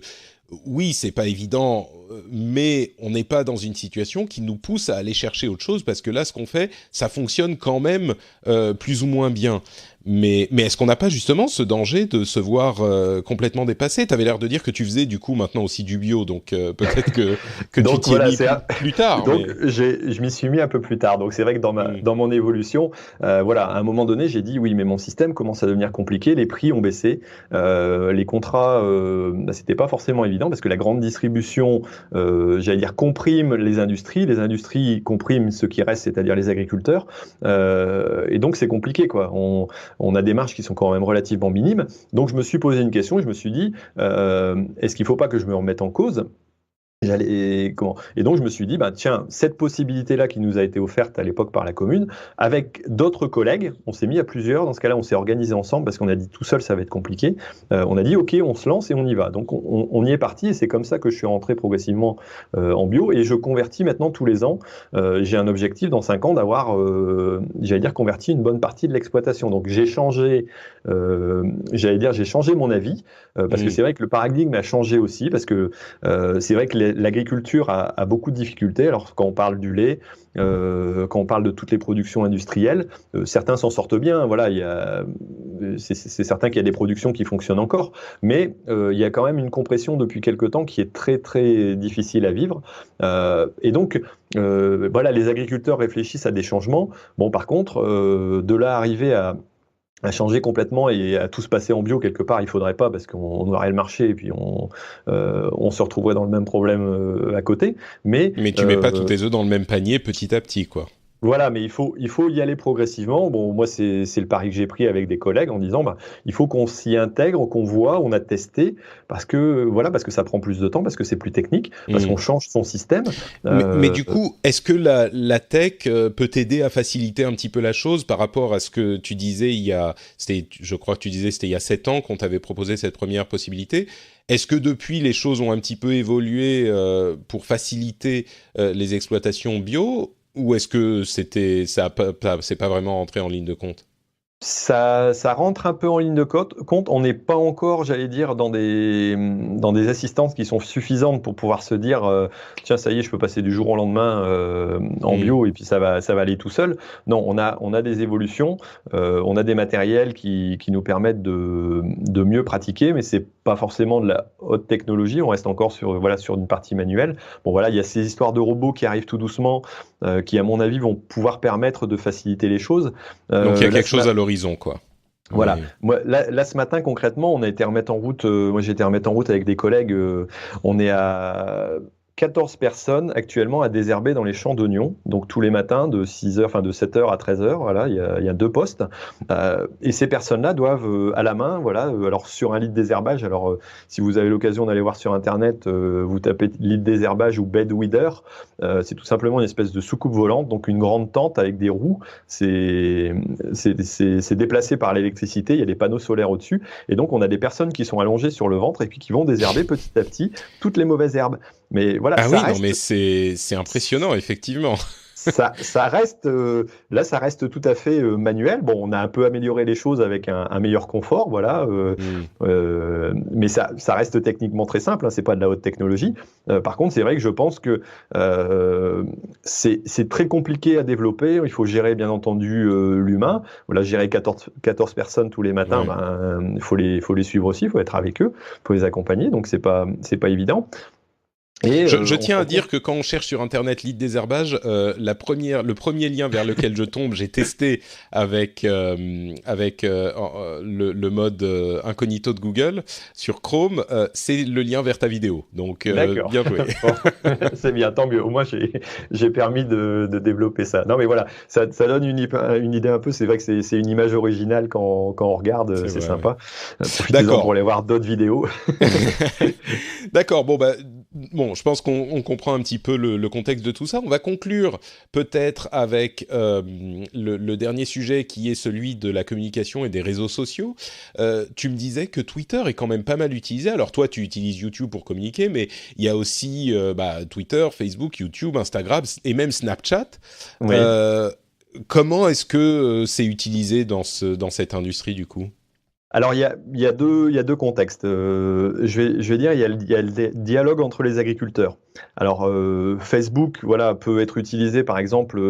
oui, c'est pas évident, mais on n'est pas dans une situation qui nous pousse à aller chercher autre chose parce que là, ce qu'on fait, ça fonctionne quand même plus ou moins bien. Mais est-ce qu'on n'a pas justement ce danger de se voir complètement dépassé? Tu avais l'air de dire que tu faisais du coup maintenant aussi du bio, donc peut-être que donc, tu t'y voilà, es mis plus tard. Donc Mais... je m'y suis mis un peu plus tard. Donc c'est vrai que dans mon évolution, voilà, à un moment donné, j'ai dit oui, mais mon système commence à devenir compliqué. Les prix ont baissé, les contrats, c'était pas forcément évident parce que la grande distribution, j'allais dire, comprime les industries compriment ce qui reste, c'est-à-dire les agriculteurs, et donc c'est compliqué, quoi. On a des marges qui sont quand même relativement minimes. Donc je me suis posé une question et je me suis dit, est-ce qu'il ne faut pas que je me remette en cause? Et donc je me suis dit, bah, tiens, cette possibilité-là qui nous a été offerte à l'époque par la commune, avec d'autres collègues, on s'est mis à plusieurs, dans ce cas-là on s'est organisé ensemble parce qu'on a dit tout seul ça va être compliqué, on a dit ok, on se lance et on y va. Donc on y est parti et c'est comme ça que je suis rentré progressivement en bio et je convertis maintenant tous les ans. J'ai un objectif dans 5 ans d'avoir, j'allais dire, converti une bonne partie de l'exploitation. Donc j'ai changé, j'ai changé mon avis parce que c'est vrai que le paradigme a changé aussi parce que c'est vrai que l'agriculture a beaucoup de difficultés. Alors quand on parle du lait, quand on parle de toutes les productions industrielles, certains s'en sortent bien. Voilà, c'est certain qu'il y a des productions qui fonctionnent encore, mais il y a quand même une compression depuis quelque temps qui est très très difficile à vivre. Et donc voilà, les agriculteurs réfléchissent à des changements. Bon, par contre, de là arriver à changer complètement et à tout se passer en bio quelque part, il faudrait pas parce qu'on aurait le marché et puis on se retrouverait dans le même problème à côté. Mais tu mets pas tous tes œufs dans le même panier petit à petit, quoi. Voilà, mais il faut y aller progressivement. Bon, moi, c'est le pari que j'ai pris avec des collègues en disant, bah, il faut qu'on s'y intègre, qu'on voit, on a testé, parce que ça prend plus de temps, parce que c'est plus technique, parce qu'on change son système. Mais du coup, est-ce que la tech peut t'aider à faciliter un petit peu la chose par rapport à ce que tu disais je crois que tu disais c'était il y a 7 ans qu'on t'avait proposé cette première possibilité. Est-ce que depuis les choses ont un petit peu évolué pour faciliter les exploitations bio? Ou est-ce que c'est pas vraiment rentré en ligne de compte? Ça rentre un peu en ligne de compte. On n'est pas encore, j'allais dire, dans des assistances qui sont suffisantes pour pouvoir se dire, tiens, ça y est, je peux passer du jour au lendemain en bio et puis ça va aller tout seul. Non, on a des évolutions, on a des matériels qui nous permettent de mieux pratiquer, mais c'est pas forcément de la haute technologie. On reste encore sur une partie manuelle. Bon, voilà, il y a ces histoires de robots qui arrivent tout doucement, qui, à mon avis, vont pouvoir permettre de faciliter les choses. Donc il y a quelque chose à l'horizon, quoi. Voilà. Moi, là, ce matin, concrètement, on a été remettre en route. Moi, j'ai été remettre en route avec des collègues. On est à 14 personnes actuellement à désherber dans les champs d'oignons, donc tous les matins de 7h à 13h, voilà, il y a 2 postes. Et ces personnes-là doivent à la main, voilà, alors sur un lit de désherbage, alors si vous avez l'occasion d'aller voir sur internet, vous tapez lit de désherbage ou bed weeder, c'est tout simplement une espèce de soucoupe volante, donc une grande tente avec des roues, c'est déplacé par l'électricité, il y a des panneaux solaires au-dessus, et donc on a des personnes qui sont allongées sur le ventre et puis qui vont désherber petit à petit toutes les mauvaises herbes. Mais voilà, non, mais c'est impressionnant, effectivement. Ça reste ça reste tout à fait manuel. Bon, on a un peu amélioré les choses avec un meilleur confort, voilà. Mais ça reste techniquement très simple. Hein, c'est pas de la haute technologie. Par contre, c'est vrai que je pense que c'est très compliqué à développer. Il faut gérer, bien entendu, l'humain. Voilà, gérer 14 personnes tous les matins. Il faut les suivre aussi. Il faut être avec eux, il faut les accompagner. Donc c'est pas évident. Et je tiens à dire que quand on cherche sur Internet lit de désherbage, le premier lien vers lequel je tombe, j'ai testé avec le mode incognito de Google sur Chrome, c'est le lien vers ta vidéo. Donc bien joué. C'est bien, tant mieux. Au moins j'ai permis de développer ça. Non mais voilà, ça donne une idée un peu. C'est vrai que c'est une image originale quand on regarde, c'est sympa. D'accord. Pour aller voir d'autres vidéos. D'accord. Bon, je pense qu'on comprend un petit peu le contexte de tout ça. On va conclure peut-être avec le dernier sujet qui est celui de la communication et des réseaux sociaux. Tu me disais que Twitter est quand même pas mal utilisé. Alors toi, tu utilises YouTube pour communiquer, mais il y a aussi Twitter, Facebook, YouTube, Instagram et même Snapchat. Oui. Comment est-ce que c'est utilisé dans cette industrie du coup ? Alors, il y a deux contextes. Je vais dire, il y a le dialogue entre les agriculteurs. Alors, Facebook, voilà, peut être utilisé, par exemple,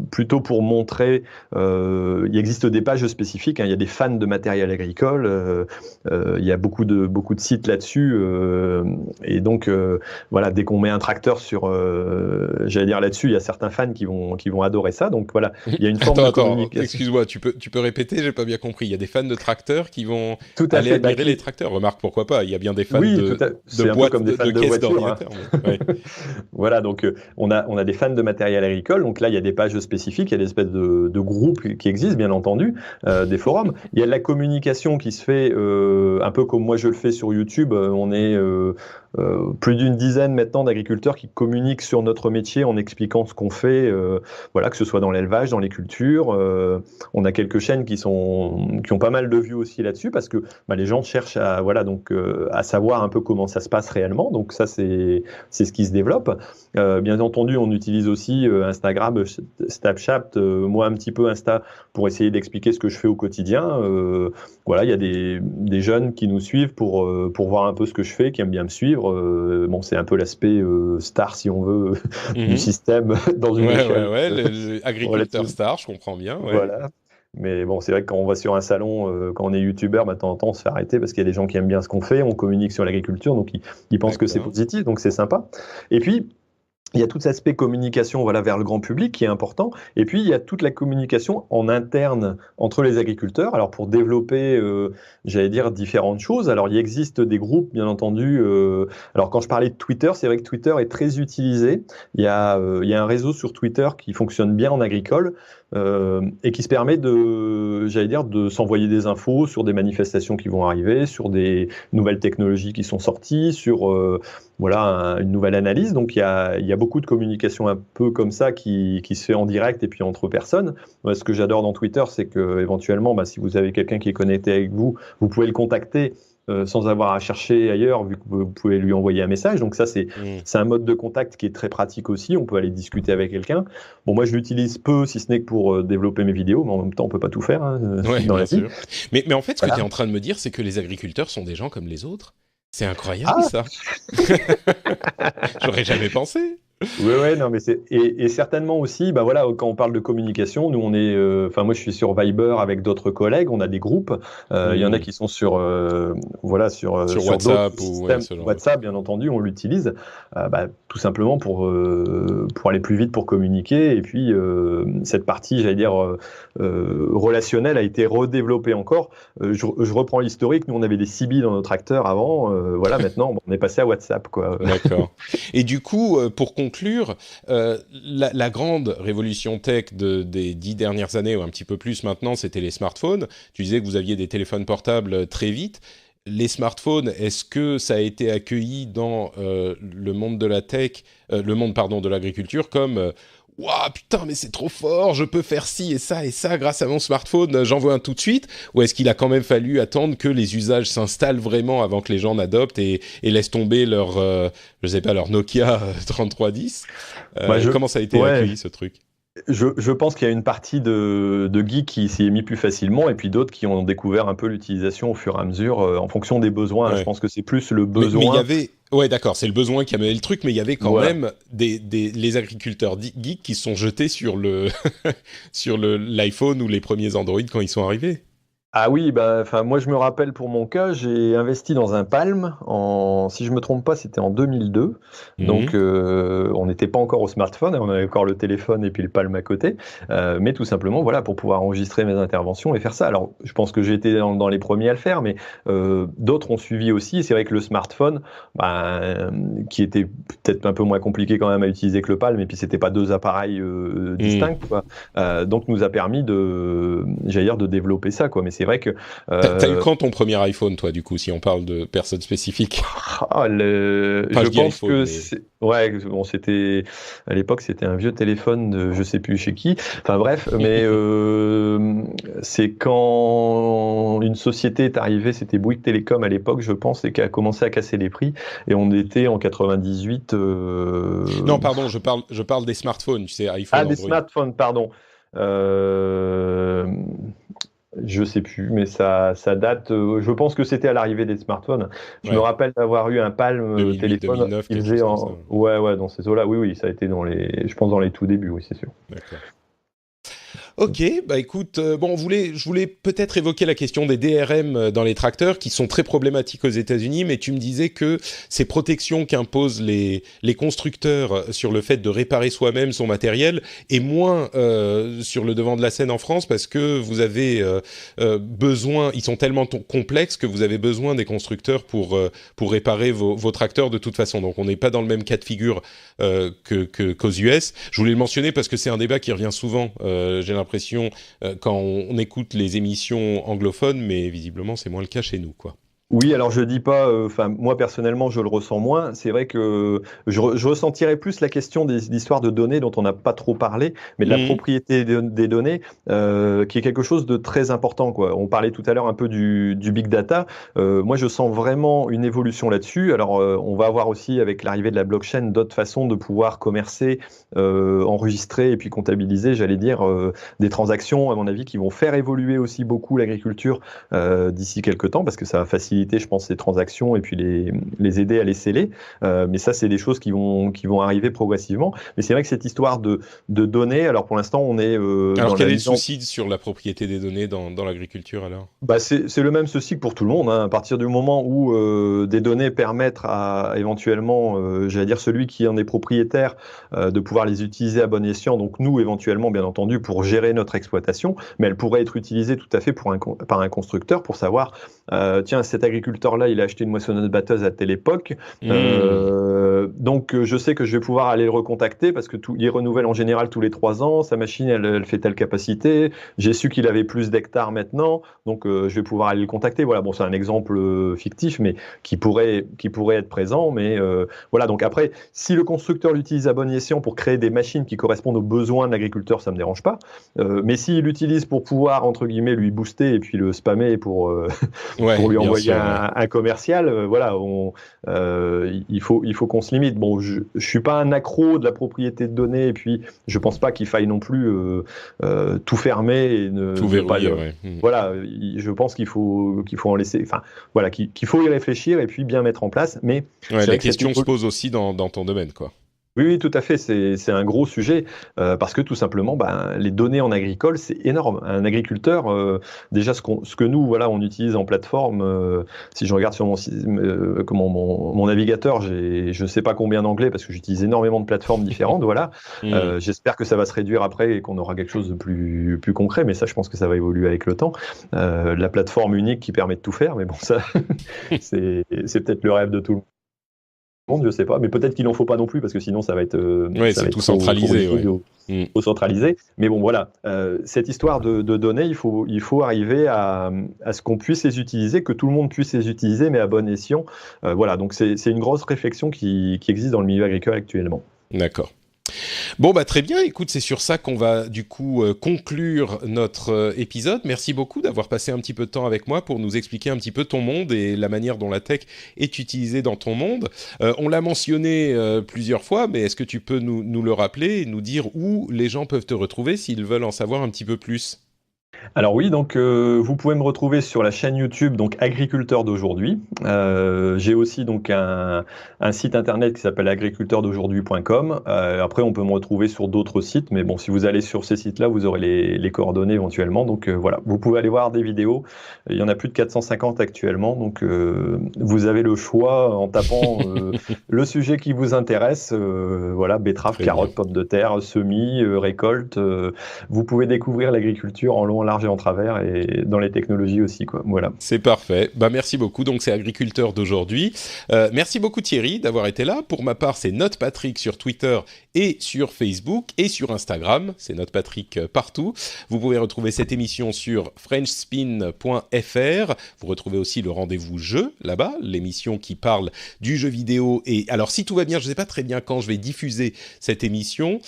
plutôt pour montrer. Il existe des pages spécifiques. Hein, il y a des fans de matériel agricole. Il y a beaucoup de sites là-dessus. Et donc, voilà, dès qu'on met un tracteur sur, j'allais dire là-dessus, il y a certains fans qui vont adorer ça. Donc voilà, il y a une forme de communication. Excuse-moi, tu peux répéter, j'ai pas bien compris. Il y a des fans de tracteurs qui vont aller admirer les tracteurs. Remarque, pourquoi pas, il y a bien des fans de boîtes, comme des fans de caisses voitures, d'ordinateurs. Hein. Ouais. Voilà, donc on a des fans de matériel agricole. Donc là, il y a des pages spécifiques, il y a des espèces de groupes qui existent, bien entendu, des forums. Il y a de la communication qui se fait un peu comme moi je le fais sur YouTube. On est plus d'une dizaine maintenant d'agriculteurs qui communiquent sur notre métier en expliquant ce qu'on fait, voilà, que ce soit dans l'élevage, dans les cultures. On a quelques chaînes qui ont pas mal de vues aussi là-dessus parce que les gens cherchent à savoir un peu comment ça se passe réellement. Donc ça, c'est c'est ce qui se développe. Bien entendu, on utilise aussi Instagram, Snapchat, moi un petit peu Insta pour essayer d'expliquer ce que je fais au quotidien. Voilà, il y a des jeunes qui nous suivent pour voir un peu ce que je fais, qui aiment bien me suivre. Bon, c'est un peu l'aspect star, si on veut, du système dans une échelle. Agriculteur star, je comprends bien. Ouais. Voilà. Mais bon, c'est vrai que quand on va sur un salon, quand on est youtubeur, de temps en temps, on se fait arrêter parce qu'il y a des gens qui aiment bien ce qu'on fait, on communique sur l'agriculture, donc ils pensent que c'est positif, donc c'est sympa. Et puis, il y a tout cet aspect communication, voilà, vers le grand public qui est important. Et puis, il y a toute la communication en interne entre les agriculteurs. Alors, pour développer, j'allais dire, différentes choses. Alors, il existe des groupes, bien entendu. Alors, quand je parlais de Twitter, c'est vrai que Twitter est très utilisé. Il y a un réseau sur Twitter qui fonctionne bien en agricole. Et qui se permet j'allais dire, de s'envoyer des infos sur des manifestations qui vont arriver, sur des nouvelles technologies qui sont sorties, sur voilà, une nouvelle analyse. Donc il y a beaucoup de communication un peu comme ça qui se fait en direct et puis entre personnes. Moi, ce que j'adore dans Twitter, c'est que éventuellement, si vous avez quelqu'un qui est connecté avec vous, vous pouvez le contacter. Sans avoir à chercher ailleurs, vu que vous pouvez lui envoyer un message. Donc ça, c'est un mode de contact qui est très pratique aussi. On peut aller discuter avec quelqu'un. Bon, moi, je l'utilise peu, si ce n'est que pour développer mes vidéos, mais en même temps, on peut pas tout faire dans la vie. Mais en fait, ce que tu es en train de me dire, c'est que les agriculteurs sont des gens comme les autres. C'est incroyable, ça. J'aurais jamais pensé. Oui, non, mais et certainement aussi, voilà, quand on parle de communication, nous on est, moi je suis sur Viber avec d'autres collègues, on a des groupes, il y en a qui sont sur WhatsApp ou WhatsApp, bien entendu, on l'utilise, tout simplement pour aller plus vite, pour communiquer, et puis cette partie, j'allais dire relationnelle, a été redéveloppée encore. Je reprends l'historique, nous on avait des CB dans notre acteur avant, voilà, maintenant on est passé à WhatsApp, quoi. D'accord. Et du coup, pour conclure, la grande révolution tech des 10 dernières années, ou un petit peu plus maintenant, c'était les smartphones. Tu disais que vous aviez des téléphones portables très vite. Les smartphones, est-ce que ça a été accueilli dans le monde de la tech, de l'agriculture comme waouh, putain, mais c'est trop fort, je peux faire ci et ça grâce à mon smartphone, j'en veux un tout de suite? Ou est-ce qu'il a quand même fallu attendre que les usages s'installent vraiment avant que les gens n'adoptent et laissent tomber leur Nokia 3310? Comment ça a été accueilli, ce truc? Je pense qu'il y a une partie de geeks qui s'y est mis plus facilement et puis d'autres qui ont découvert un peu l'utilisation au fur et à mesure en fonction des besoins. Ouais. Je pense que c'est plus le besoin. Mais il y avait... Ouais, d'accord, c'est le besoin qui a mené le truc, mais il y avait quand même les agriculteurs geeks qui se sont jetés sur l'iPhone ou les premiers Android quand ils sont arrivés. Ah oui, moi je me rappelle pour mon cas, j'ai investi dans un Palm si je me trompe pas, c'était en 2002. Donc on n'était pas encore au smartphone, on avait encore le téléphone et puis le Palm à côté, mais tout simplement voilà pour pouvoir enregistrer mes interventions et faire ça. Alors je pense que j'ai été dans les premiers à le faire, mais d'autres ont suivi aussi. Et c'est vrai que le smartphone, qui était peut-être un peu moins compliqué quand même à utiliser que le Palm, et puis c'était pas deux appareils distincts, quoi. Donc nous a permis de développer ça, quoi. Mais c'est vrai que... T'as eu quand ton premier iPhone, toi, du coup, si on parle de personnes spécifiques? Je pense que... Ouais, bon, c'était... À l'époque, c'était un vieux téléphone de je sais plus chez qui. Enfin bref, mais c'est quand une société est arrivée, c'était Bouygues Télécom à l'époque, je pense, et qui a commencé à casser les prix. Et on était en 98... Non, pardon, je parle des smartphones, tu sais, iPhone, Ah, Android. des smartphones, pardon. Je sais plus, mais ça date. Je pense que c'était à l'arrivée des smartphones. Je me rappelle d'avoir eu un Palm 2008, téléphone. 2009, Il faisait ouais, dans ces eaux-là. Oui, ça a été je pense dans les tout débuts, oui, c'est sûr. D'accord. Ok, écoute, je voulais peut-être évoquer la question des DRM dans les tracteurs qui sont très problématiques aux États-Unis, mais tu me disais que ces protections qu'imposent les constructeurs sur le fait de réparer soi-même son matériel est moins sur le devant de la scène en France parce que vous avez besoin, ils sont tellement complexes que vous avez besoin des constructeurs pour réparer vos tracteurs de toute façon. Donc on n'est pas dans le même cas de figure qu'aux US. Je voulais le mentionner parce que c'est un débat qui revient souvent. J'ai l'impression quand on écoute les émissions anglophones, mais visiblement c'est moins le cas chez nous, quoi. Oui, alors je dis pas, enfin moi personnellement je le ressens moins. C'est vrai que je ressentirais plus la question des histoires de données dont on n'a pas trop parlé, mais de la Mhm. propriété des données, qui est quelque chose de très important, quoi. On parlait tout à l'heure un peu du big data. Moi je sens vraiment une évolution là-dessus. Alors on va avoir aussi avec l'arrivée de la blockchain d'autres façons de pouvoir commercer, enregistrer et puis comptabiliser, j'allais dire, des transactions à mon avis qui vont faire évoluer aussi beaucoup l'agriculture d'ici quelques temps parce que ça va faciliter, je pense, ces transactions et puis les aider à les sceller. Mais ça, c'est des choses qui vont arriver progressivement. Mais c'est vrai que cette histoire de données, alors pour l'instant, on est Alors dans quel la est le mise en... souci sur la propriété des données dans l'agriculture alors? Bah c'est le même souci que pour tout le monde, hein. À partir du moment où des données permettent à éventuellement, j'allais dire celui qui en est propriétaire, de pouvoir les utiliser à bon escient, donc nous éventuellement bien entendu pour gérer notre exploitation, mais elles pourraient être utilisées tout à fait par un constructeur pour savoir, tiens cet agriculteur-là il a acheté une moissonneuse-batteuse à telle époque, Hmm. donc je sais que je vais pouvoir aller le recontacter parce que il renouvelle en général tous les 3 ans, sa machine elle fait telle capacité, j'ai su qu'il avait plus d'hectares maintenant. Donc, je vais pouvoir aller le contacter. Voilà, bon, c'est un exemple fictif, mais qui pourrait être présent. Mais voilà, donc après, si le constructeur l'utilise à bon escient pour créer des machines qui correspondent aux besoins de l'agriculteur, ça me dérange pas. Mais s'il l'utilise pour pouvoir, entre guillemets, lui booster et puis le spammer pour Ouais, lui bien envoyer sûr, ouais. un commercial, voilà, il faut qu'on se limite. Bon, je suis pas un accro de la propriété de données et puis je pense pas qu'il faille non plus tout fermer et Tout ne pas verrouiller, le ouais. Hmm. voilà, je pense qu'il faut en laisser, enfin voilà, qu'il faut y réfléchir et puis bien mettre en place. Mais Ouais, c'est la vrai que cette question se pose aussi dans ton domaine, quoi. oui, oui, tout à fait. C'est un gros sujet parce que tout simplement, ben, les données en agricole, c'est énorme. Un agriculteur, déjà ce que nous, voilà, on utilise en plateforme. Si je regarde sur mon navigateur, j'ai je ne sais pas combien d'anglais parce que j'utilise énormément de plateformes différentes. Voilà. Hmm. J'espère que ça va se réduire après et qu'on aura quelque chose de plus concret. Mais ça, je pense que ça va évoluer avec le temps. La plateforme unique qui permet de tout faire. Mais bon, ça, c'est peut-être le rêve de tout le monde, je sais pas, mais peut-être qu'il n'en faut pas non plus parce que sinon Ouais, ça c'est va être tout trop centralisé, rigide ouais. ou Hmm. trop centralisé. Mais bon, voilà, cette histoire de données, il faut arriver à ce qu'on puisse les utiliser, que tout le monde puisse les utiliser, mais à bon escient. Voilà, donc c'est une grosse réflexion qui existe dans le milieu agricole actuellement. D'accord. Bon, bah très bien. Écoute, c'est sur ça qu'on va du coup conclure notre épisode. Merci beaucoup d'avoir passé un petit peu de temps avec moi pour nous expliquer un petit peu ton monde et la manière dont la tech est utilisée dans ton monde. On l'a mentionné plusieurs fois, mais est-ce que tu peux nous le rappeler et nous dire où les gens peuvent te retrouver s'ils veulent en savoir un petit peu plus? Alors oui, donc vous pouvez me retrouver sur la chaîne YouTube donc Agriculteur d'aujourd'hui. J'ai aussi donc un site internet qui s'appelle agriculteurdaujourd'hui.com. Après, on peut me retrouver sur d'autres sites, mais bon, si vous allez sur ces sites-là, vous aurez les coordonnées éventuellement. Donc voilà, vous pouvez aller voir des vidéos. Il y en a plus de 450 actuellement, donc vous avez le choix en tapant le sujet qui vous intéresse. Voilà, betterave, Très bien. carottes, pommes de terre, semis, récolte. Vous pouvez découvrir l'agriculture en long, en large et en travers et dans les technologies aussi, quoi. Voilà. C'est parfait. Bah merci beaucoup. Donc c'est Agriculteur d'aujourd'hui. Merci beaucoup Thierry d'avoir été là. Pour ma part, c'est Note Patrick sur Twitter et sur Facebook et sur Instagram. C'est Note Patrick partout. Vous pouvez retrouver cette émission sur frenchspin.fr. Vous retrouvez aussi le rendez-vous jeu là-bas, l'émission qui parle du jeu vidéo. Et alors si tout va bien, je ne sais pas très bien quand je vais diffuser cette émission.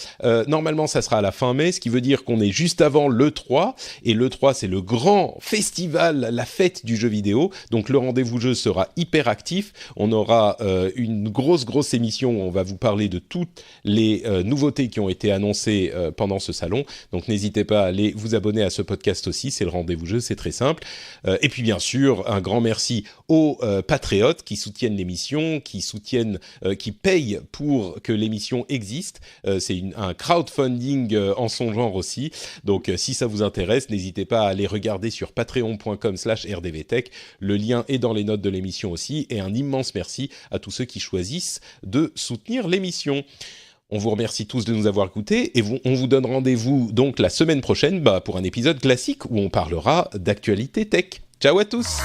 Normalement, ça sera à la fin mai, ce qui veut dire qu'on est juste avant l'E3. Et l'E3, c'est le grand festival, la fête du jeu vidéo. Donc le rendez-vous jeu sera hyper actif. On aura une grosse émission où on va vous parler de toutes les nouveautés qui ont été annoncées pendant ce salon. Donc n'hésitez pas à aller vous abonner à ce podcast aussi. C'est le rendez-vous jeu, c'est très simple. Et puis bien sûr, un grand merci aux patriotes qui soutiennent l'émission, qui payent pour que l'émission existe. C'est un crowdfunding en son genre aussi. Donc si ça vous intéresse, n'hésitez pas à aller regarder sur patreon.com/rdvtech. Le lien est dans les notes de l'émission aussi. Et un immense merci à tous ceux qui choisissent de soutenir l'émission. On vous remercie tous de nous avoir écoutés et on vous donne rendez-vous donc la semaine prochaine pour un épisode classique où on parlera d'actualité tech. Ciao à tous!